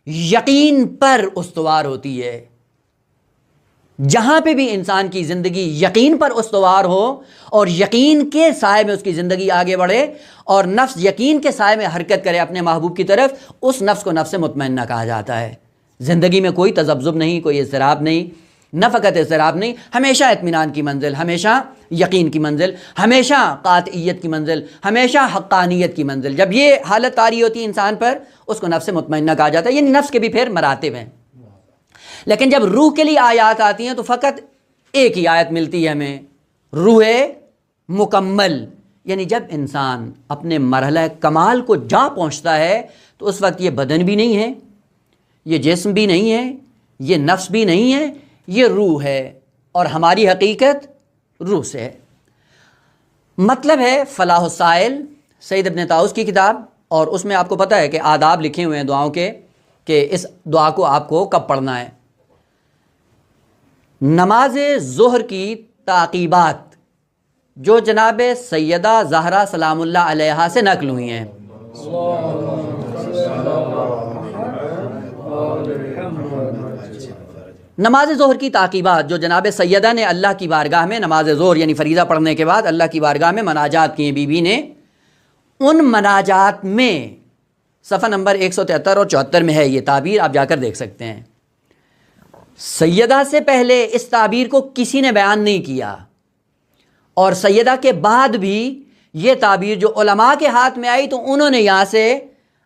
یقین پر استوار ہوتی ہے۔ جہاں پہ بھی انسان کی زندگی یقین پر استوار ہو اور یقین کے سائے میں اس کی زندگی آگے بڑھے، اور نفس یقین کے سائے میں حرکت کرے اپنے محبوب کی طرف، اس نفس کو نفس مطمئنہ کہا جاتا ہے۔ زندگی میں کوئی تذبذب نہیں، کوئی اضطراب نہیں، نہ فقط اضطراب نہیں، ہمیشہ اطمینان کی منزل، ہمیشہ یقین کی منزل، ہمیشہ قاطعیت کی منزل، ہمیشہ حقانیت کی منزل۔ جب یہ حالت طاری ہوتی ہے انسان پر، اس کو نفس مطمئنہ کہا جاتا ہے۔ یہ نفس کے بھی پھر مراتب ہیں۔ لیکن جب روح کے لیے آیات آتی ہیں تو فقط ایک ہی آیت ملتی ہے ہمیں، روح مکمل، یعنی جب انسان اپنے مرحلہ کمال کو جا پہنچتا ہے تو اس وقت یہ بدن بھی نہیں ہے، یہ جسم بھی نہیں ہے، یہ نفس بھی نہیں ہے، یہ روح ہے، اور ہماری حقیقت روح سے ہے۔ مطلب ہے فلاح السائل سید ابن طاؤس کی کتاب، اور اس میں آپ کو پتہ ہے کہ آداب لکھے ہوئے ہیں دعاؤں کے، کہ اس دعا کو آپ کو کب پڑھنا ہے۔ نماز ظہر کی تعقیبات جو جناب سیدہ زہرا سلام اللہ علیہا سے نقل ہوئی ہیں، نماز ظہر کی تعقیبات جو جناب سیدہ نے اللہ کی بارگاہ میں نماز ظہر یعنی فریضہ پڑھنے کے بعد اللہ کی بارگاہ میں مناجات کی ہیں بی بی نے، ان مناجات میں صفحہ نمبر 173 اور 74 میں ہے یہ تعبیر، آپ جا کر دیکھ سکتے ہیں۔ سیدہ سے پہلے اس تعبیر کو کسی نے بیان نہیں کیا، اور سیدہ کے بعد بھی یہ تعبیر جو علماء کے ہاتھ میں آئی تو انہوں نے یہاں سے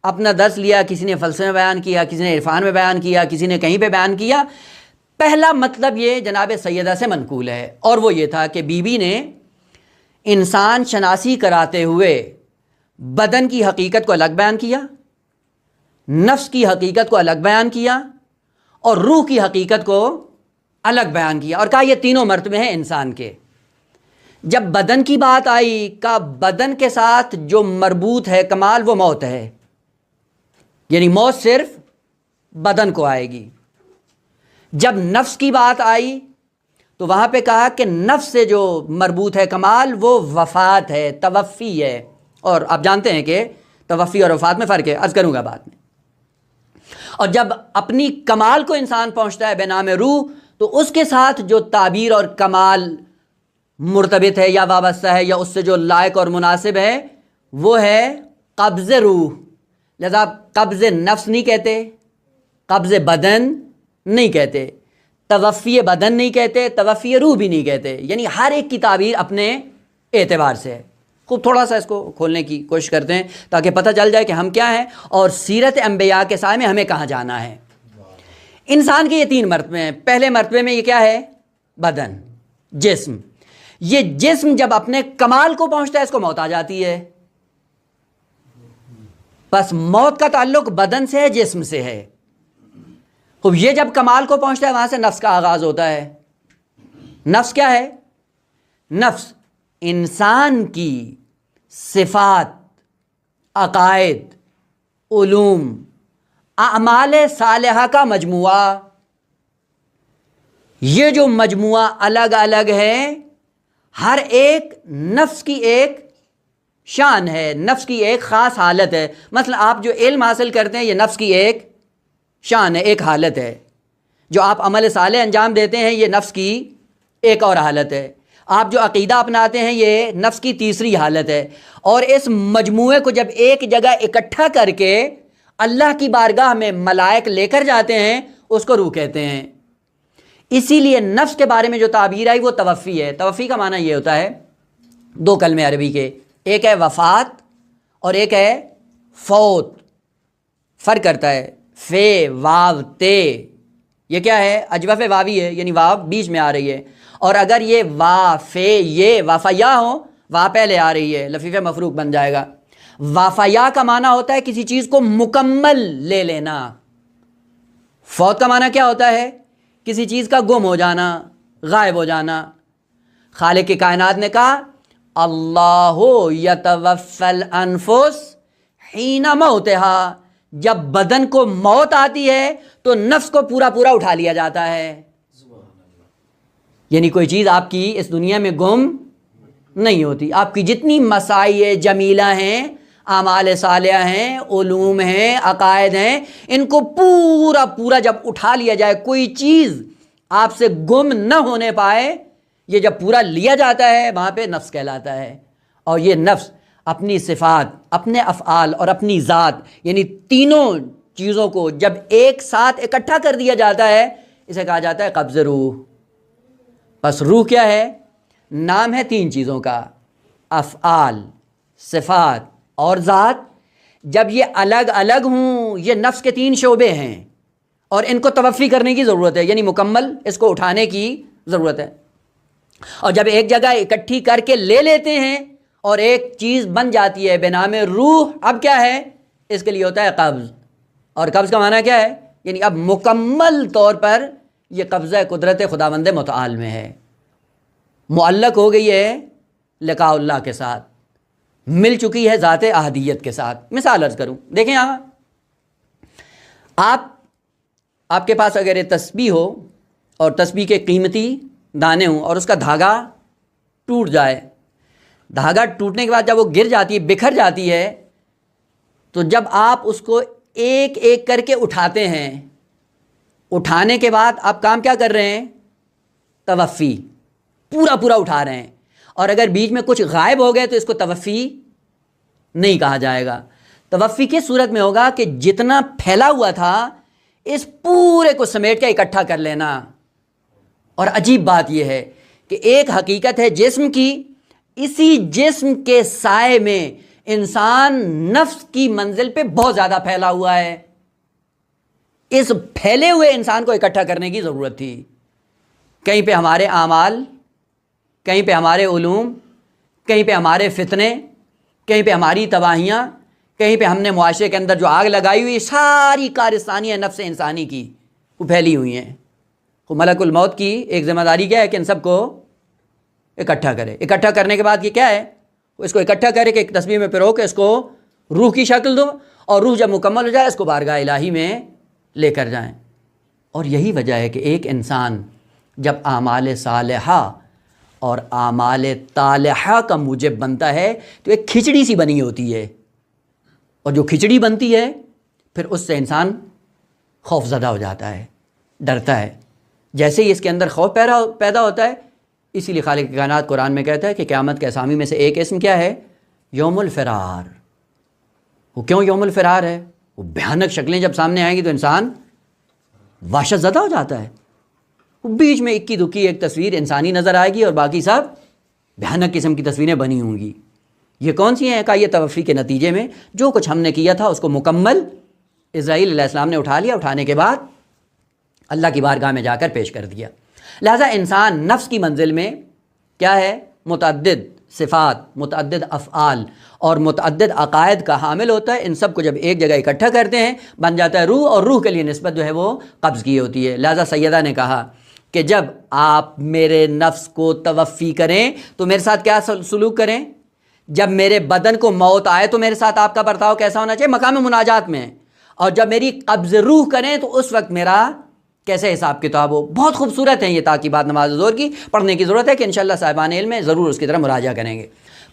اپنا درس لیا، کسی نے فلسفے میں بیان کیا، کسی نے عرفان میں بیان کیا، کسی نے کہیں پہ بیان کیا۔ پہلا مطلب یہ جناب سیدہ سے منقول ہے، اور وہ یہ تھا کہ بی بی نے انسان شناسی کراتے ہوئے بدن کی حقیقت کو الگ بیان کیا، نفس کی حقیقت کو الگ بیان کیا، اور روح کی حقیقت کو الگ بیان کیا، اور کہا یہ تینوں مرتبے ہیں انسان کے۔ جب بدن کی بات آئی، کہا بدن کے ساتھ جو مربوط ہے کمال وہ موت ہے، یعنی موت صرف بدن کو آئے گی۔ جب نفس کی بات آئی تو وہاں پہ کہا کہ نفس سے جو مربوط ہے کمال وہ وفات ہے، توفی ہے، اور آپ جانتے ہیں کہ توفی اور وفات میں فرق ہے، عرض کروں گا بعد میں۔ اور جب اپنی کمال کو انسان پہنچتا ہے بے نام روح، تو اس کے ساتھ جو تعبیر اور کمال مرتبط ہے یا وابستہ ہے یا اس سے جو لائق اور مناسب ہے وہ ہے قبض روح۔ لہذا قبض نفس نہیں کہتے، قبض بدن نہیں کہتے، توفی بدن نہیں کہتے، توفی روح بھی نہیں کہتے، یعنی ہر ایک کی تعبیر اپنے اعتبار سے ہے۔ خوب تھوڑا سا اس کو کھولنے کی کوشش کرتے ہیں تاکہ پتہ چل جائے کہ ہم کیا ہیں اور سیرت انبیاء کے سائے میں ہمیں کہاں جانا ہے۔ انسان کے یہ تین مرتبے ہیں۔ پہلے مرتبے میں یہ کیا ہے؟ بدن، جسم۔ یہ جسم جب اپنے کمال کو پہنچتا ہے اس کو موت آ جاتی ہے۔ بس موت کا تعلق بدن سے ہے، جسم سے ہے۔ خوب یہ جب کمال کو پہنچتا ہے وہاں سے نفس کا آغاز ہوتا ہے۔ نفس کیا ہے؟ نفس انسان کی صفات، عقائد، علوم، اعمال صالحہ کا مجموعہ۔ یہ جو مجموعہ الگ الگ ہے، ہر ایک نفس کی ایک شان ہے، نفس کی ایک خاص حالت ہے۔ مثلا آپ جو علم حاصل کرتے ہیں یہ نفس کی ایک شان ہے، ایک حالت ہے۔ جو آپ عمل صالح انجام دیتے ہیں یہ نفس کی ایک اور حالت ہے۔ آپ جو عقیدہ اپناتے ہیں یہ نفس کی تیسری حالت ہے۔ اور اس مجموعے کو جب ایک جگہ اکٹھا کر کے اللہ کی بارگاہ میں ملائک لے کر جاتے ہیں اس کو روح کہتے ہیں۔ اسی لیے نفس کے بارے میں جو تعبیر آئی وہ توفی ہے۔ توفی کا معنی یہ ہوتا ہے، دو کلمے عربی کے، ایک ہے وفات اور ایک ہے فوت۔ فرق کرتا ہے، فے واو تے، یہ کیا ہے؟ اجوف واوی ہے، یعنی واو بیچ میں آ رہی ہے۔ اور اگر یہ وا فے یہ وافیا ہو، وا پہلے آ رہی ہے، لفیف مفروق بن جائے گا۔ وافیا کا معنی ہوتا ہے کسی چیز کو مکمل لے لینا۔ فوت کا معنی کیا ہوتا ہے؟ کسی چیز کا گم ہو جانا، غائب ہو جانا۔ خالق کائنات نے کہا اللہ یتوفی الانفس حین موتہا، جب بدن کو موت آتی ہے تو نفس کو پورا پورا اٹھا لیا جاتا ہے۔ یعنی کوئی چیز آپ کی اس دنیا میں گم نہیں ہوتی۔ آپ کی جتنی مسائی جمیلہ ہیں، اعمال صالحہ ہیں، علوم ہیں، عقائد ہیں، ان کو پورا پورا جب اٹھا لیا جائے، کوئی چیز آپ سے گم نہ ہونے پائے، یہ جب پورا لیا جاتا ہے وہاں پہ نفس کہلاتا ہے۔ اور یہ نفس اپنی صفات، اپنے افعال اور اپنی ذات، یعنی تینوں چیزوں کو جب ایک ساتھ اکٹھا کر دیا جاتا ہے اسے کہا جاتا ہے قبض روح۔ بس روح کیا ہے؟ نام ہے تین چیزوں کا، افعال، صفات اور ذات۔ جب یہ الگ الگ ہوں، یہ نفس کے تین شعبے ہیں اور ان کو توفی کرنے کی ضرورت ہے، یعنی مکمل اس کو اٹھانے کی ضرورت ہے۔ اور جب ایک جگہ اکٹھی کر کے لے لیتے ہیں اور ایک چیز بن جاتی ہے بے نام روح، اب کیا ہے؟ اس کے لیے ہوتا ہے قبض۔ اور قبض کا معنی کیا ہے؟ یعنی اب مکمل طور پر یہ قبضہ قدرت خداوند متعال میں ہے، معلق ہو گئی ہے لقاء اللہ کے ساتھ، مل چکی ہے ذات احدیت کے ساتھ۔ مثال عرض کروں، دیکھیں یہاں آپ کے پاس اگر یہ تسبیح ہو اور تسبیح کے قیمتی دانے ہوں اور اس کا دھاگا ٹوٹ جائے، دھاگا ٹوٹنے کے بعد جب وہ گر جاتی ہے، بکھر جاتی ہے، تو جب آپ اس کو ایک ایک کر کے اٹھاتے ہیں، اٹھانے کے بعد آپ کام کیا کر رہے ہیں؟ توفی، پورا پورا اٹھا رہے ہیں۔ اور اگر بیچ میں کچھ غائب ہو گئے تو اس کو توفی نہیں کہا جائے گا۔ توفی کس صورت میں ہوگا کہ جتنا پھیلا ہوا تھا اس پورے کو سمیٹ کے اکٹھا کر لینا۔ اور عجیب بات یہ ہے کہ ایک حقیقت ہے جسم کی، اسی جسم کے سائے میں انسان نفس کی منزل پہ بہت زیادہ پھیلا ہوا ہے۔ اس پھیلے ہوئے انسان کو اکٹھا کرنے کی ضرورت تھی۔ کہیں پہ ہمارے اعمال، کہیں پہ ہمارے علوم، کہیں پہ ہمارے فتنے، کہیں پہ ہماری تباہیاں، کہیں پہ ہم نے معاشرے کے اندر جو آگ لگائی ہوئی، ساری کارستانیاں نفس انسانی کی وہ پھیلی ہوئی ہیں۔ وہ ملک الموت کی ایک ذمہ داری کیا ہے کہ ان سب کو اکٹھا کرے۔ اکٹھا کرنے کے بعد یہ کیا ہے، اس کو اکٹھا کرے کہ ایک تسبیح میں پرو کے اس کو روح کی شکل دو، اور روح جب مکمل ہو جائے اس کو بارگاہ الہی میں لے کر جائیں۔ اور یہی وجہ ہے کہ ایک انسان جب اعمال صالحہ اور اعمال طالحہ کا موجب بنتا ہے تو ایک کھچڑی سی بنی ہوتی ہے، اور جو کھچڑی بنتی ہے پھر اس سے انسان خوف زدہ ہو جاتا ہے، ڈرتا ہے۔ جیسے ہی اس کے اندر خوف پیدا ہوتا ہے، اسی لیے خالق کائنات قرآن میں کہتا ہے کہ قیامت کے اسامی میں سے ایک اسم کیا ہے؟ یوم الفرار۔ وہ کیوں یوم الفرار ہے؟ وہ بھیانک شکلیں جب سامنے آئیں گی تو انسان وحشت زدہ ہو جاتا ہے۔ وہ بیچ میں اکی دکی ایک تصویر انسانی نظر آئے گی اور باقی سب بھیانک قسم کی تصویریں بنی ہوں گی۔ یہ کون سی ہیں؟ کہ یہ توفی کے نتیجے میں جو کچھ ہم نے کیا تھا اس کو مکمل اسرائیل علیہ السلام نے اٹھا لیا، اٹھانے کے بعد اللہ کی بارگاہ میں جا کر پیش کر دیا۔ لہذا انسان نفس کی منزل میں کیا ہے؟ متعدد صفات، متعدد افعال اور متعدد عقائد کا حامل ہوتا ہے۔ ان سب کو جب ایک جگہ اکٹھا کرتے ہیں بن جاتا ہے روح، اور روح کے لیے نسبت جو ہے وہ قبض کی ہوتی ہے۔ لہذا سیدہ نے کہا کہ جب آپ میرے نفس کو توفی کریں تو میرے ساتھ کیا سلوک کریں؟ جب میرے بدن کو موت آئے تو میرے ساتھ آپ کا برتاؤ کیسا ہونا چاہیے؟ مقام مناجات میں۔ اور جب میری قبض روح کریں تو اس وقت میرا کیسے حساب کتاب ہو۔ بہت خوبصورت ہیں یہ تاکیبات نماز ظہر کی، پڑھنے کی ضرورت ہے کہ انشاءاللہ صاحبان علم میں ضرور اس کی طرح مراجعہ کریں گے۔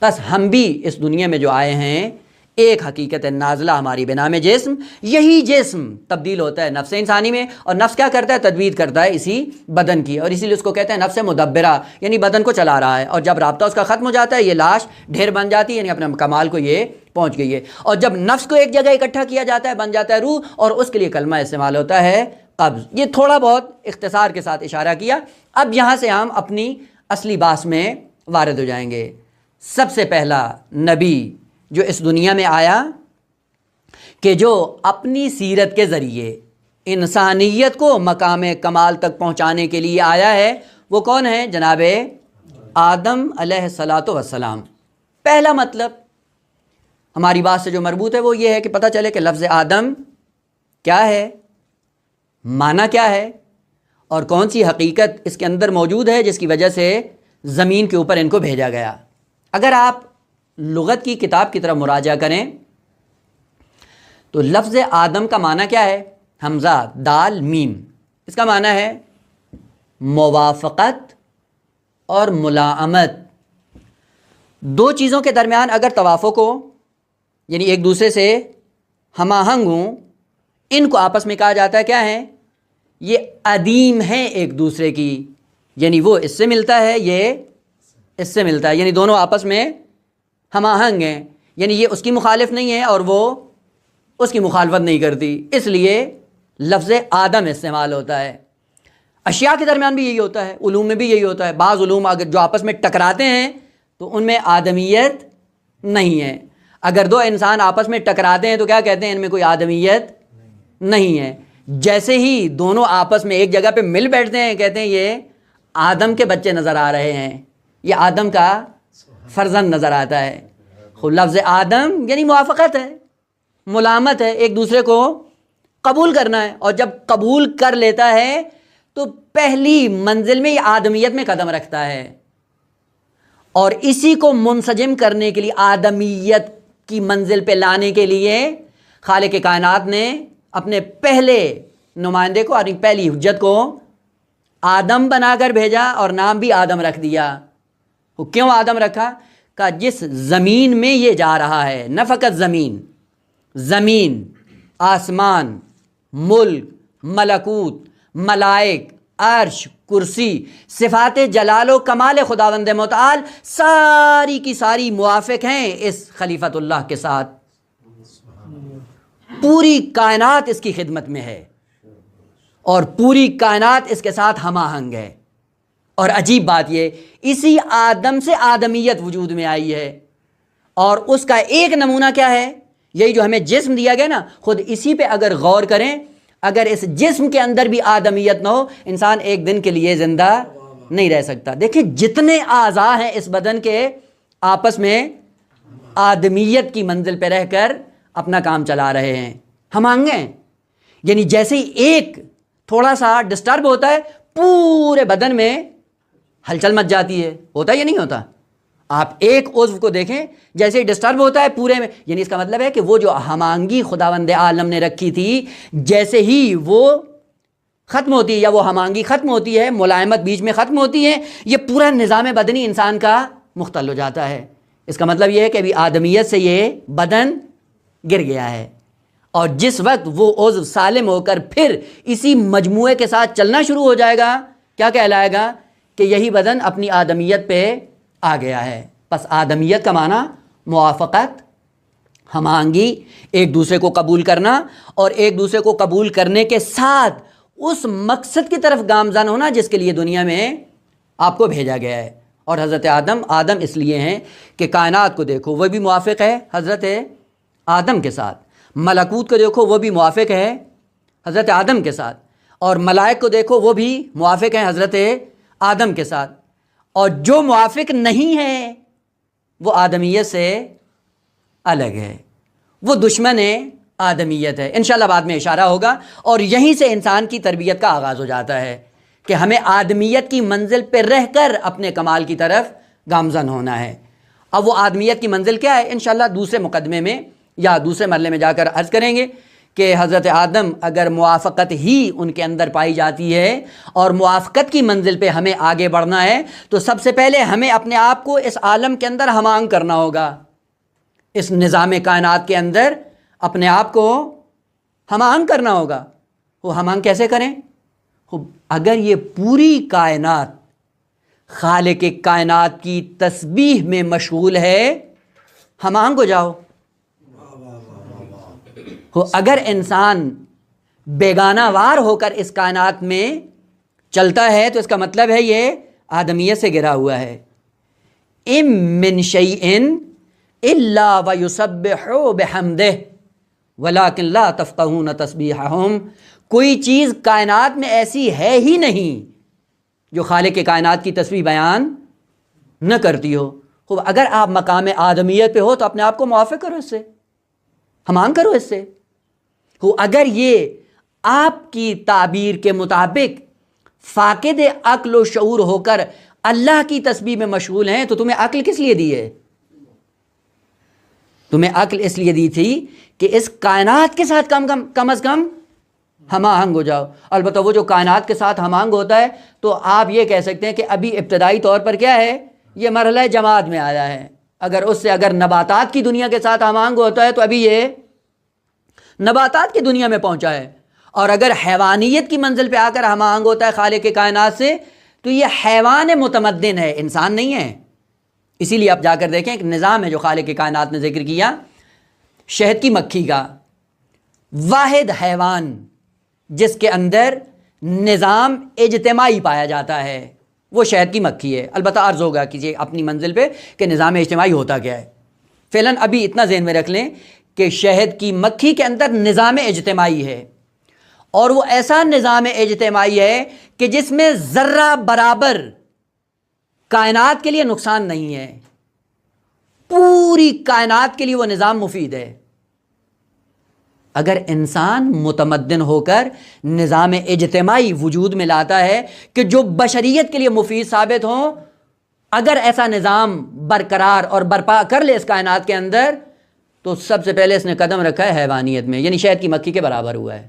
بس ہم بھی اس دنیا میں جو آئے ہیں، ایک حقیقت نازلہ ہماری بنا میں جسم، یہی جسم تبدیل ہوتا ہے نفس انسانی میں، اور نفس کیا کرتا ہے؟ تدبیر کرتا ہے اسی بدن کی، اور اسی لیے اس کو کہتے ہیں نفس مدبرہ، یعنی بدن کو چلا رہا ہے۔ اور جب رابطہ اس کا ختم ہو جاتا ہے یہ لاش ڈھیر بن جاتی ہے، یعنی اپنے کمال کو یہ پہنچ گئی ہے۔ اور جب نفس کو ایک جگہ اکٹھا کیا جاتا ہے بن جاتا ہے روح، اور اس کے لیے کلمہ استعمال ہوتا ہے قبض۔ یہ تھوڑا بہت اختصار کے ساتھ اشارہ کیا۔ اب یہاں سے ہم اپنی اصلی بحث میں وارد ہو جائیں گے۔ سب سے پہلا نبی جو اس دنیا میں آیا کہ جو اپنی سیرت کے ذریعے انسانیت کو مقام کمال تک پہنچانے کے لیے آیا ہے، وہ کون ہے؟ جناب آدم علیہ الصلاۃ والسلام۔ پہلا مطلب ہماری بات سے جو مربوط ہے وہ یہ ہے کہ پتہ چلے کہ لفظ آدم کیا ہے، معنی کیا ہے، اور کون سی حقیقت اس کے اندر موجود ہے جس کی وجہ سے زمین کے اوپر ان کو بھیجا گیا۔ اگر آپ لغت کی کتاب کی طرف مراجعہ کریں تو لفظ آدم کا معنی کیا ہے؟ حمزہ دال میم، اس کا معنی ہے موافقت اور ملائمت۔ دو چیزوں کے درمیان اگر توافق ہو، یعنی ایک دوسرے سے ہم آہنگ ہوں، ان کو آپس میں کہا جاتا ہے کیا ہے؟ یہ عدیم ہیں ایک دوسرے کی، یعنی وہ اس سے ملتا ہے، یہ اس سے ملتا ہے، یعنی دونوں آپس میں ہم آہنگ ہیں، یعنی یہ اس کی مخالف نہیں ہے اور وہ اس کی مخالفت نہیں کرتی، اس لیے لفظ آدم استعمال ہوتا ہے۔ اشیاء کے درمیان بھی یہی ہوتا ہے، علوم میں بھی یہی ہوتا ہے۔ بعض علوم اگر جو آپس میں ٹکراتے ہیں تو ان میں آدمیت نہیں ہے۔ اگر دو انسان آپس میں ٹکراتے ہیں تو کیا کہتے ہیں؟ ان میں کوئی آدمیت نہیں ہے۔ جیسے ہی دونوں آپس میں ایک جگہ پہ مل بیٹھتے ہیں کہتے ہیں یہ آدم کے بچے نظر آ رہے ہیں، یہ آدم کا فرزند نظر آتا ہے۔ خود لفظ آدم یعنی موافقت ہے، ملامت ہے، ایک دوسرے کو قبول کرنا ہے، اور جب قبول کر لیتا ہے تو پہلی منزل میں یہ آدمیت میں قدم رکھتا ہے، اور اسی کو منسجم کرنے کے لیے آدمیت کی منزل پہ لانے کے لیے خالق کائنات نے اپنے پہلے نمائندے کو، اور پہلی حجت کو آدم بنا کر بھیجا اور نام بھی آدم رکھ دیا۔ وہ کیوں آدم رکھا؟ کہ جس زمین میں یہ جا رہا ہے، نہ فقط زمین، آسمان، ملک، ملکوت، ملائک، عرش، کرسی، صفات جلال و کمال خداوند متعال ساری کی ساری موافق ہیں اس خلیفۃ اللہ کے ساتھ۔ پوری کائنات اس کی خدمت میں ہے اور پوری کائنات اس کے ساتھ ہم آہنگ ہے۔ اور عجیب بات یہ، اسی آدم سے آدمیت وجود میں آئی ہے، اور اس کا ایک نمونہ کیا ہے؟ یہی جو ہمیں جسم دیا گیا نا، خود اسی پہ اگر غور کریں، اگر اس جسم کے اندر بھی آدمیت نہ ہو، انسان ایک دن کے لیے زندہ نہیں رہ سکتا۔ دیکھیں جتنے اعضاء ہیں اس بدن کے، آپس میں آدمیت کی منزل پہ رہ کر اپنا کام چلا رہے ہیں. ہم آنگے ہیں، یعنی جیسے ہی ایک تھوڑا سا ڈسٹرب ہوتا ہے پورے بدن میں ہلچل مچ جاتی ہے. ہوتا ہے یا نہیں ہوتا؟ آپ ایک عضو کو دیکھیں، جیسے ہی ڈسٹرب ہوتا ہے پورے میں، یعنی اس کا مطلب ہے کہ وہ جو ہم آہنگی خداوند عالم نے رکھی تھی، جیسے ہی وہ ختم ہوتی ہے یا وہ ہم آہنگی ختم ہوتی ہے، ملائمت بیچ میں ختم ہوتی ہے، یہ پورا نظام بدنی انسان کا مختل ہو جاتا ہے. اس کا مطلب یہ ہے کہ ابھی آدمیت سے یہ بدن گر گیا ہے، اور جس وقت وہ عضو سالم ہو کر پھر اسی مجموعے کے ساتھ چلنا شروع ہو جائے گا، کیا کہلائے گا؟ کہ یہی بدن اپنی آدمیت پہ آ گیا ہے. پس آدمیت کا معنی موافقت، ہم آہنگی، ایک دوسرے کو قبول کرنا، اور ایک دوسرے کو قبول کرنے کے ساتھ اس مقصد کی طرف گامزن ہونا جس کے لیے دنیا میں آپ کو بھیجا گیا ہے. اور حضرت آدم اس لیے ہیں کہ کائنات کو دیکھو وہ بھی موافق ہے حضرت آدم کے ساتھ، ملکوت کو دیکھو وہ بھی موافق ہے حضرت آدم کے ساتھ، اور ملائک کو دیکھو وہ بھی موافق ہیں حضرت آدم کے ساتھ. اور جو موافق نہیں ہے وہ آدمیت سے الگ ہے، وہ دشمن آدمیت ہے. انشاءاللہ بعد میں اشارہ ہوگا، اور یہیں سے انسان کی تربیت کا آغاز ہو جاتا ہے کہ ہمیں آدمیت کی منزل پہ رہ کر اپنے کمال کی طرف گامزن ہونا ہے. اب وہ آدمیت کی منزل کیا ہے، انشاءاللہ دوسرے مقدمے میں یا دوسرے مرحلے میں جا کر عرض کریں گے کہ حضرت آدم اگر موافقت ہی ان کے اندر پائی جاتی ہے اور موافقت کی منزل پہ ہمیں آگے بڑھنا ہے تو سب سے پہلے ہمیں اپنے آپ کو اس عالم کے اندر ہم آہنگ کرنا ہوگا. اس نظام کائنات کے اندر اپنے آپ کو ہم آہنگ کرنا ہوگا. وہ ہم آہنگ کیسے کریں؟ اگر یہ پوری کائنات خالق کائنات کی تسبیح میں مشغول ہے، ہم آہنگ ہو جاؤ. اگر انسان بیگانہ وار ہو کر اس کائنات میں چلتا ہے تو اس کا مطلب ہے یہ آدمیت سے گرا ہوا ہے. ام من شیء الا ویسبح بحمدہ ولکن لا تفقہون تسبیحہم. کوئی چیز کائنات میں ایسی ہے ہی نہیں جو خالق کائنات کی تسبیح بیان نہ کرتی ہو. خوب، اگر آپ مقام آدمیت پہ ہو تو اپنے آپ کو موافق کرو، اس سے ہم آہنگ کرو اس سے. اگر یہ آپ کی تعبیر کے مطابق فاقد عقل و شعور ہو کر اللہ کی تسبیح میں مشغول ہیں تو تمہیں عقل کس لیے دی ہے؟ تمہیں عقل اس لیے دی تھی کہ اس کائنات کے ساتھ کم از کم ہم آہنگ ہو جاؤ. البتہ وہ جو کائنات کے ساتھ ہم آہنگ ہوتا ہے تو آپ یہ کہہ سکتے ہیں کہ ابھی ابتدائی طور پر کیا ہے، یہ مرحلہ جماعت میں آیا ہے. اگر نباتات کی دنیا کے ساتھ ہم آہنگ ہوتا ہے تو ابھی یہ نباتات کی دنیا میں پہنچا ہے، اور اگر حیوانیت کی منزل پہ آ کر ہم آہنگ ہوتا ہے خالق کائنات سے تو یہ حیوان متمدن ہے، انسان نہیں ہے. اسی لیے آپ جا کر دیکھیں ایک نظام ہے جو خالق کائنات نے ذکر کیا، شہد کی مکھی کا، واحد حیوان جس کے اندر نظام اجتماعی پایا جاتا ہے وہ شہد کی مکھی ہے. البتہ عرض ہوگا کیجیے اپنی منزل پہ کہ نظام اجتماعی ہوتا کیا ہے. فعلاً ابھی اتنا ذہن میں رکھ لیں کہ شہد کی مکھی کے اندر نظام اجتماعی ہے، اور وہ ایسا نظام اجتماعی ہے کہ جس میں ذرہ برابر کائنات کے لیے نقصان نہیں ہے. پوری کائنات کے لیے وہ نظام مفید ہے. اگر انسان متمدن ہو کر نظام اجتماعی وجود میں لاتا ہے کہ جو بشریت کے لیے مفید ثابت ہوں، اگر ایسا نظام برقرار اور برپا کر لے اس کائنات کے اندر تو سب سے پہلے اس نے قدم رکھا ہے حیوانیت میں، یعنی شہد کی مکھی کے برابر ہوا ہے.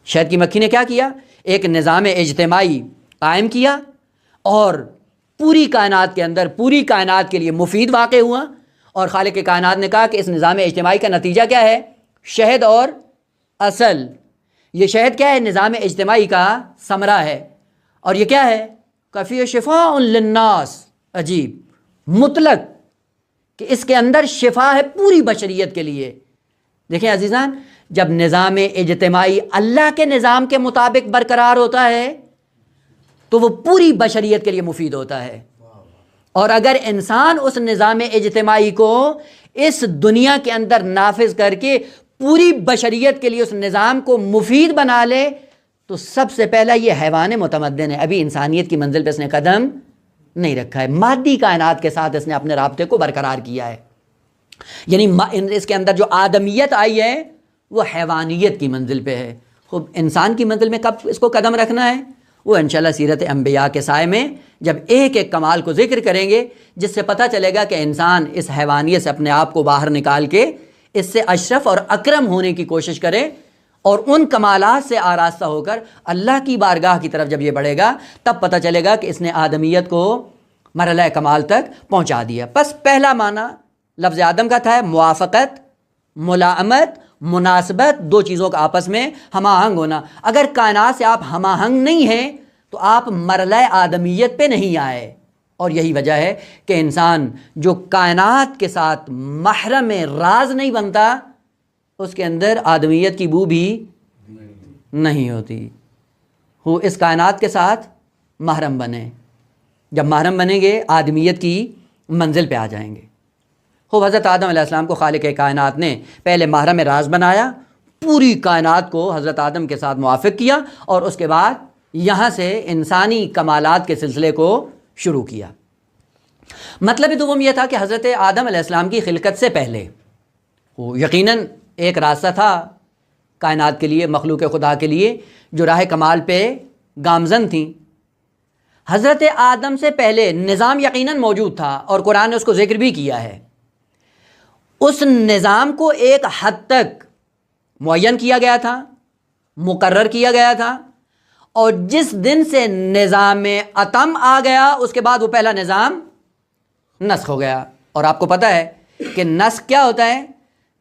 شہد کی مکھی نے کیا کیا؟ ایک نظام اجتماعی قائم کیا اور پوری کائنات کے اندر پوری کائنات کے لیے مفید واقع ہوا. اور خالق کائنات نے کہا کہ اس نظام اجتماعی کا نتیجہ کیا ہے؟ شہد اور اصل. یہ شہد کیا ہے؟ نظام اجتماعی کا ثمرہ ہے. اور یہ کیا ہے؟ کفی شفاء للناس. عجیب، مطلق کہ اس کے اندر شفا ہے پوری بشریت کے لیے. دیکھیں عزیزان، جب نظام اجتماعی اللہ کے نظام کے مطابق برقرار ہوتا ہے تو وہ پوری بشریت کے لیے مفید ہوتا ہے. اور اگر انسان اس نظام اجتماعی کو اس دنیا کے اندر نافذ کر کے پوری بشریت کے لیے اس نظام کو مفید بنا لے تو سب سے پہلا یہ حیوان متمدن ہے. ابھی انسانیت کی منزل پہ اس نے قدم نہیں رکھا ہے، مادی کائنات کے ساتھ اس نے اپنے رابطے کو برقرار کیا ہے. یعنی اس کے اندر جو آدمیت آئی ہے وہ حیوانیت کی منزل پہ ہے. خوب انسان کی منزل میں کب اس کو قدم رکھنا ہے؟ وہ انشاءاللہ سیرت انبیاء کے سائے میں جب ایک ایک کمال کو ذکر کریں گے، جس سے پتہ چلے گا کہ انسان اس حیوانیت سے اپنے آپ کو باہر نکال کے اس سے اشرف اور اکرم ہونے کی کوشش کرے، اور ان کمالات سے آراستہ ہو کر اللہ کی بارگاہ کی طرف جب یہ بڑھے گا تب پتہ چلے گا کہ اس نے آدمیت کو مرحلہ کمال تک پہنچا دیا. بس پہلا معنی لفظ آدم کا تھا موافقت، ملائمت، مناسبت، دو چیزوں کا آپس میں ہم آہنگ ہونا. اگر کائنات سے آپ ہم آہنگ نہیں ہیں تو آپ مرحلہ آدمیت پہ نہیں آئے. اور یہی وجہ ہے کہ انسان جو کائنات کے ساتھ محرم راز نہیں بنتا اس کے اندر آدمیت کی بو بھی نہیں ہوتی. وہ اس کائنات کے ساتھ محرم بنے، جب محرم بنیں گے آدمیت کی منزل پہ آ جائیں گے. خوب حضرت آدم علیہ السلام کو خالق کائنات نے پہلے محرم راز بنایا، پوری کائنات کو حضرت آدم کے ساتھ موافق کیا، اور اس کے بعد یہاں سے انسانی کمالات کے سلسلے کو شروع کیا. مطلب دوم یہ تھا کہ حضرت آدم علیہ السلام کی خلقت سے پہلے وہ یقیناً ایک راستہ تھا کائنات کے لیے، مخلوق خدا کے لیے جو راہ کمال پہ گامزن تھیں. حضرت آدم سے پہلے نظام یقیناً موجود تھا اور قرآن نے اس کو ذکر بھی کیا ہے. اس نظام کو ایک حد تک معین کیا گیا تھا، مقرر کیا گیا تھا، اور جس دن سے نظام اتم آ گیا اس کے بعد وہ پہلا نظام نسخ ہو گیا. اور آپ کو پتہ ہے کہ نسخ کیا ہوتا ہے؟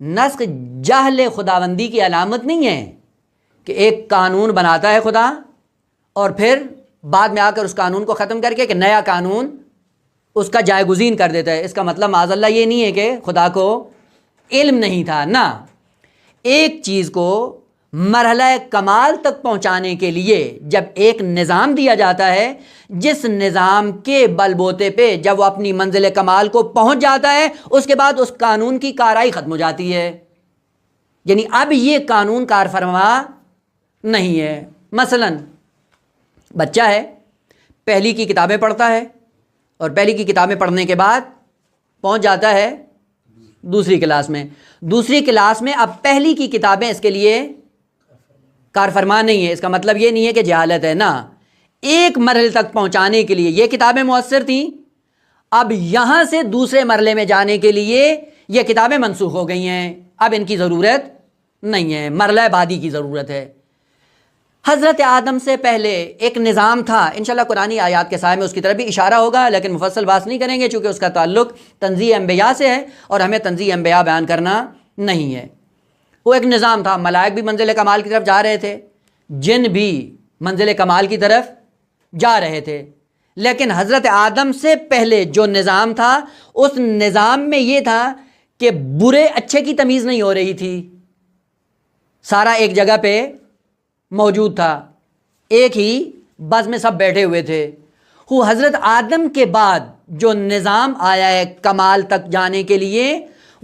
نسخ جہل خداوندی کی علامت نہیں ہے کہ ایک قانون بناتا ہے خدا اور پھر بعد میں آ کر اس قانون کو ختم کر کے کہ نیا قانون اس کا جائے گزین کر دیتا ہے. اس کا مطلب معاذ اللہ یہ نہیں ہے کہ خدا کو علم نہیں تھا. نہ، ایک چیز کو مرحلہ کمال تک پہنچانے کے لیے جب ایک نظام دیا جاتا ہے، جس نظام کے بل بوتے پہ جب وہ اپنی منزل کمال کو پہنچ جاتا ہے اس کے بعد اس قانون کی کاروائی ختم ہو جاتی ہے. یعنی اب یہ قانون کار فرما نہیں ہے. مثلا بچہ ہے، پہلی کی کتابیں پڑھتا ہے، اور پہلی کی کتابیں پڑھنے کے بعد پہنچ جاتا ہے دوسری کلاس میں. دوسری کلاس میں اب پہلی کی کتابیں اس کے لیے کار فرما نہیں ہے. اس کا مطلب یہ نہیں ہے کہ جہالت ہے، نہ، ایک مرحلے تک پہنچانے کے لیے یہ کتابیں مؤثر تھیں، اب یہاں سے دوسرے مرحلے میں جانے کے لیے یہ کتابیں منسوخ ہو گئی ہیں، اب ان کی ضرورت نہیں ہے، مرحلہ بعدی کی ضرورت ہے. حضرت آدم سے پہلے ایک نظام تھا، انشاءاللہ قرآنی آیات کے سائے میں اس کی طرف بھی اشارہ ہوگا، لیکن مفصل بات نہیں کریں گے چونکہ اس کا تعلق تنزیہ انبیاء سے ہے اور ہمیں تنزیہ انبیاء بیان کرنا نہیں ہے. وہ ایک نظام تھا، ملائک بھی منزل کمال کی طرف جا رہے تھے، جن بھی منزل کمال کی طرف جا رہے تھے، لیکن حضرت آدم سے پہلے جو نظام تھا اس نظام میں یہ تھا کہ برے اچھے کی تمیز نہیں ہو رہی تھی، سارا ایک جگہ پہ موجود تھا، ایک ہی بز میں سب بیٹھے ہوئے تھے. وہ حضرت آدم کے بعد جو نظام آیا ہے کمال تک جانے کے لیے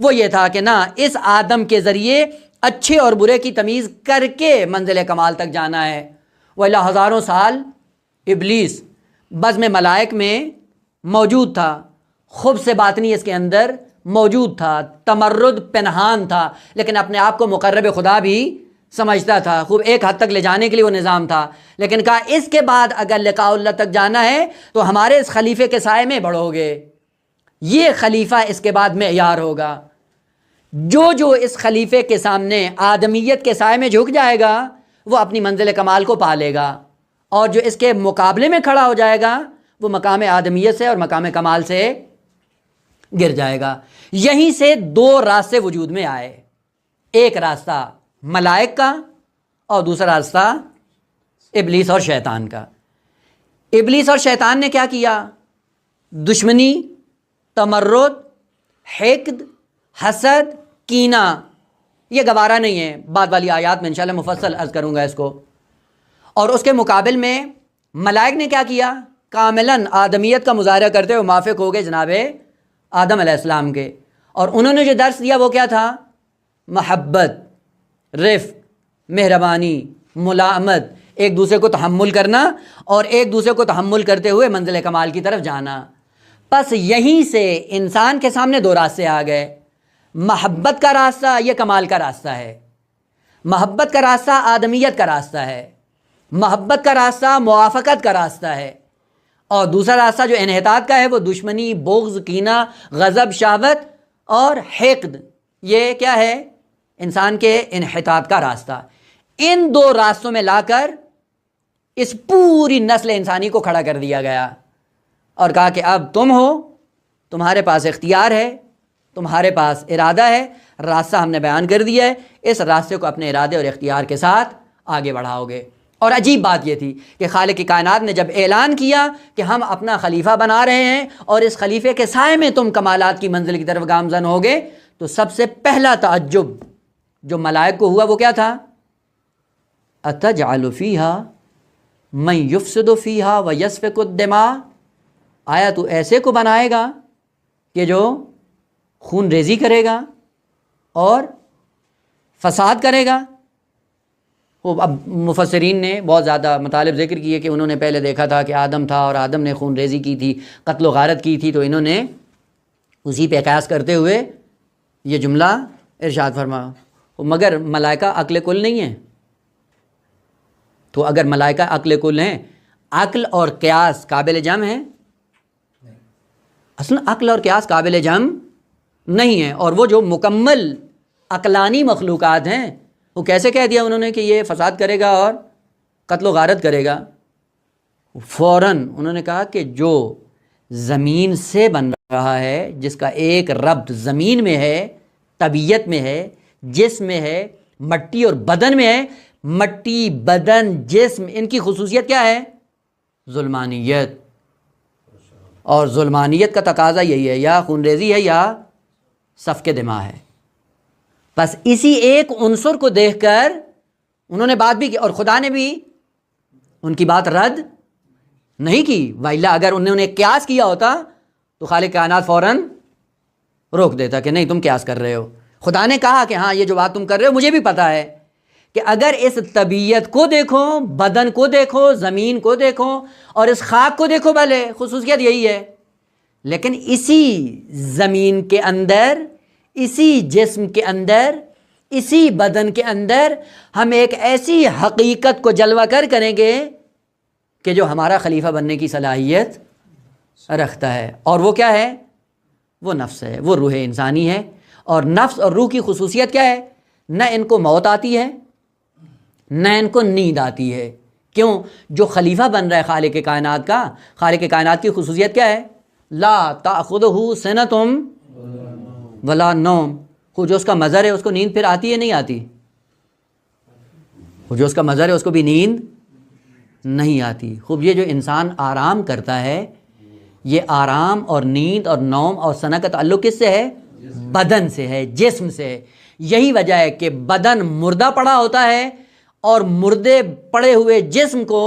وہ یہ تھا کہ نہ، اس آدم کے ذریعے اچھے اور برے کی تمیز کر کے منزل کمال تک جانا ہے. وَإِلَّا ہزاروں سال ابلیس بز میں ملائک میں موجود تھا، خبث باطنی اس کے اندر موجود تھا، تمرد پنہان تھا، لیکن اپنے آپ کو مقرب خدا بھی سمجھتا تھا. خوب ایک حد تک لے جانے کے لیے وہ نظام تھا، لیکن کہا اس کے بعد اگر لقاء اللہ تک جانا ہے تو ہمارے اس خلیفے کے سائے میں بڑھو گے، یہ خلیفہ اس کے بعد معیار ہوگا. جو اس خلیفے کے سامنے آدمیت کے سائے میں جھک جائے گا وہ اپنی منزل کمال کو پا لے گا، اور جو اس کے مقابلے میں کھڑا ہو جائے گا وہ مقام آدمیت سے اور مقام کمال سے گر جائے گا. یہیں سے دو راستے وجود میں آئے، ایک راستہ ملائک کا اور دوسرا راستہ ابلیس اور شیطان کا. ابلیس اور شیطان نے کیا کیا؟ دشمنی، تمرد، حقد، حسد، کینہ، یہ گوارا نہیں ہے. بعد والی آیات میں انشاءاللہ مفصل عرض کروں گا اس کو. اور اس کے مقابل میں ملائک نے کیا کیا؟ کاملاً آدمیت کا مظاہرہ کرتے ہوئے موافق ہو گئے جناب آدم علیہ السلام کے، اور انہوں نے جو درس دیا وہ کیا تھا؟ محبت، رفق، مہربانی، ملائمت، ایک دوسرے کو تحمل کرنا اور ایک دوسرے کو تحمل کرتے ہوئے منزل کمال کی طرف جانا۔ پس یہیں سے انسان کے سامنے دو راستے آ گئے، محبت کا راستہ، یہ کمال کا راستہ ہے۔ محبت کا راستہ آدمیت کا راستہ ہے، محبت کا راستہ موافقت کا راستہ ہے، اور دوسرا راستہ جو انحطاط کا ہے وہ دشمنی، بغض، کینہ، غضب، شہوت اور حقد، یہ کیا ہے؟ انسان کے انحطاط کا راستہ۔ ان دو راستوں میں لا کر اس پوری نسل انسانی کو کھڑا کر دیا گیا اور کہا کہ اب تم ہو، تمہارے پاس اختیار ہے، تمہارے پاس ارادہ ہے، راستہ ہم نے بیان کر دیا ہے، اس راستے کو اپنے ارادے اور اختیار کے ساتھ آگے بڑھاؤ گے۔ اور عجیب بات یہ تھی کہ خالق کی کائنات نے جب اعلان کیا کہ ہم اپنا خلیفہ بنا رہے ہیں اور اس خلیفے کے سائے میں تم کمالات کی منزل کی طرف گامزن ہوگے، تو سب سے پہلا تعجب جو ملائک کو ہوا وہ کیا تھا؟ اَتَجْعَلُ فِيهَا مَن يُفْسِدُ فِيهَا وَيَسْفِكُ الدِّمَاءَ، آیا تو ایسے کو بنائے گا کہ جو خون ریزی کرے گا اور فساد کرے گا؟ اب مفسرین نے بہت زیادہ مطالب ذکر کیے کہ انہوں نے پہلے دیکھا تھا کہ آدم تھا اور آدم نے خون ریزی کی تھی، قتل و غارت کی تھی، تو انہوں نے اسی پہ قیاس کرتے ہوئے یہ جملہ ارشاد فرما۔ مگر ملائکہ عقل کل نہیں ہے، تو اگر ملائکہ عقل کل ہیں، عقل اور قیاس قابل جمع ہیں؟ اصلا عقل اور قیاس قابل جمع نہیں ہیں، اور وہ جو مکمل عقلانی مخلوقات ہیں وہ کیسے کہہ دیا انہوں نے کہ یہ فساد کرے گا اور قتل و غارت کرے گا؟ فوراً انہوں نے کہا کہ جو زمین سے بن رہا ہے، جس کا ایک ربط زمین میں ہے، طبیعت میں ہے، جسم میں ہے، مٹی اور بدن میں ہے، مٹی، بدن، جسم، ان کی خصوصیت کیا ہے؟ ظلمانیت، اور ظلمانیت کا تقاضا یہی ہے، یا خون ریزی ہے یا سفک دماء ہے۔ بس اسی ایک عنصر کو دیکھ کر انہوں نے بات بھی کی، اور خدا نے بھی ان کی بات رد نہیں کی، وإلا اگر انہوں نے قیاس کیا ہوتا تو خالق کائنات فوراً روک دیتا کہ نہیں تم قیاس کر رہے ہو۔ خدا نے کہا کہ ہاں یہ جو بات تم کر رہے ہو مجھے بھی پتہ ہے کہ اگر اس طبیعت کو دیکھو، بدن کو دیکھو، زمین کو دیکھو اور اس خاک کو دیکھو، بھلے خصوصیت یہی ہے، لیکن اسی زمین کے اندر، اسی جسم کے اندر، اسی بدن کے اندر ہم ایک ایسی حقیقت کو جلوہ کریں گے کہ جو ہمارا خلیفہ بننے کی صلاحیت رکھتا ہے، اور وہ کیا ہے؟ وہ نفس ہے، وہ روح انسانی ہے۔ اور نفس اور روح کی خصوصیت کیا ہے؟ نہ ان کو موت آتی ہے، نہ ان کو نیند آتی ہے۔ کیوں؟ جو خلیفہ بن رہا ہے خالق کائنات کا، خالق کائنات کی خصوصیت کیا ہے؟ لا تأخذہ سنۃ ولا نوم، وہ جو اس کا مظہر ہے اس کو نیند پھر آتی ہے نہیں آتی؟ وہ جو اس کا مظہر ہے اس کو بھی نیند نہیں آتی۔ خوب یہ جو انسان آرام کرتا ہے، یہ آرام اور نیند اور نوم اور سنا کا تعلق کس سے ہے؟ بدن سے ہے، جسم سے ہے۔ یہی وجہ ہے کہ بدن مردہ پڑا ہوتا ہے، اور مردے پڑے ہوئے جسم کو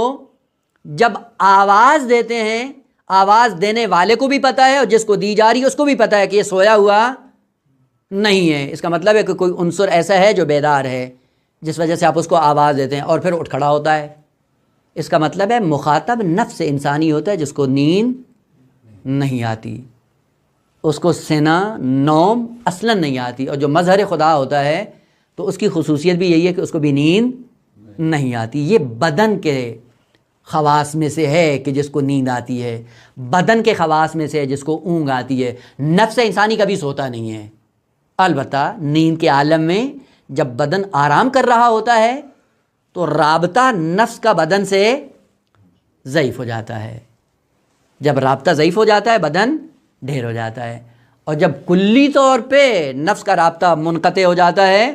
جب آواز دیتے ہیں، آواز دینے والے کو بھی پتہ ہے اور جس کو دی جا رہی ہے اس کو بھی پتہ ہے کہ یہ سویا ہوا نہیں ہے۔ اس کا مطلب ہے کہ کوئی عنصر ایسا ہے جو بیدار ہے، جس وجہ سے آپ اس کو آواز دیتے ہیں اور پھر اٹھ کھڑا ہوتا ہے۔ اس کا مطلب ہے مخاطب نفس انسانی ہوتا ہے جس کو نیند نہیں آتی، اس کو سنا، نوم اصلاً نہیں آتی، اور جو مظہر خدا ہوتا ہے تو اس کی خصوصیت بھی یہی ہے کہ اس کو بھی نیند نہیں آتی۔ یہ بدن کے خواص میں سے ہے کہ جس کو نیند آتی ہے، بدن کے خواص میں سے ہے جس کو اونگ آتی ہے۔ نفس انسانی کبھی سوتا نہیں ہے، البتہ نیند کے عالم میں جب بدن آرام کر رہا ہوتا ہے تو رابطہ نفس کا بدن سے ضعیف ہو جاتا ہے۔ جب رابطہ ضعیف ہو جاتا ہے بدن ڈھیر ہو جاتا ہے، اور جب کلی طور پہ نفس کا رابطہ منقطع ہو جاتا ہے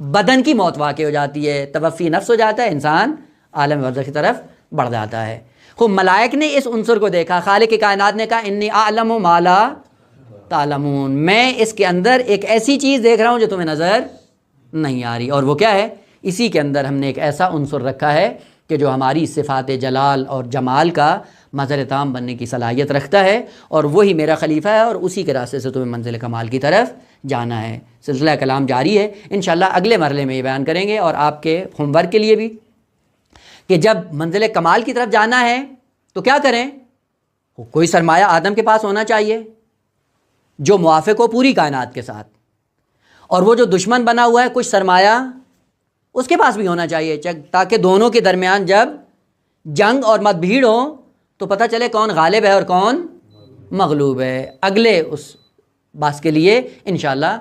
بدن کی موت واقع ہو جاتی ہے، توفی نفس ہو جاتا ہے، انسان عالم برزخ کی طرف بڑھ جاتا ہے۔ خوب ملائک نے اس عنصر کو دیکھا، خالق کائنات نے کہا انی اعلم ما لا تعلمون، میں اس کے اندر ایک ایسی چیز دیکھ رہا ہوں جو تمہیں نظر نہیں آ رہی، اور وہ کیا ہے؟ اسی کے اندر ہم نے ایک ایسا عنصر رکھا ہے کہ جو ہماری صفات جلال اور جمال کا مظہر تام بننے کی صلاحیت رکھتا ہے، اور وہی میرا خلیفہ ہے، اور اسی کے راستے سے تمہیں منزل کمال کی طرف جانا ہے۔ سلسلہ کلام جاری ہے، انشاءاللہ اگلے مرحلے میں یہ بیان کریں گے، اور آپ کے ہوم ورک کے لیے بھی کہ جب منزل کمال کی طرف جانا ہے تو کیا کریں؟ کوئی سرمایہ آدم کے پاس ہونا چاہیے جو موافق ہو پوری کائنات کے ساتھ، اور وہ جو دشمن بنا ہوا ہے کچھ سرمایہ اس کے پاس بھی ہونا چاہیے، تاکہ دونوں کے درمیان جب جنگ اور مت بھیڑ ہو تو پتہ چلے کون غالب ہے اور کون مغلوب ہے۔ اگلے اس باس کے لیے انشاءاللہ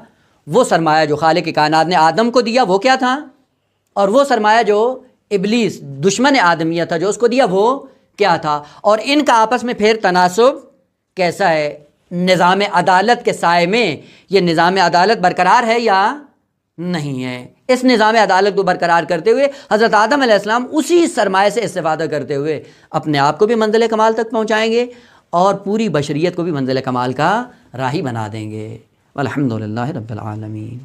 وہ سرمایہ جو خالق کائنات نے آدم کو دیا وہ کیا تھا، اور وہ سرمایہ جو ابلیس دشمن آدمیت تھا جو اس کو دیا وہ کیا تھا، اور ان کا آپس میں پھر تناسب کیسا ہے۔ نظام عدالت کے سائے میں یہ نظام عدالت برقرار ہے یا نہیں ہے۔ اس نظام عدالت کو برقرار کرتے ہوئے حضرت آدم علیہ السلام اسی سرمایہ سے استفادہ کرتے ہوئے اپنے آپ کو بھی منزل کمال تک پہنچائیں گے اور پوری بشریت کو بھی منزل کمال کا راہی بنا دیں گے۔ والحمدللہ رب العالمین۔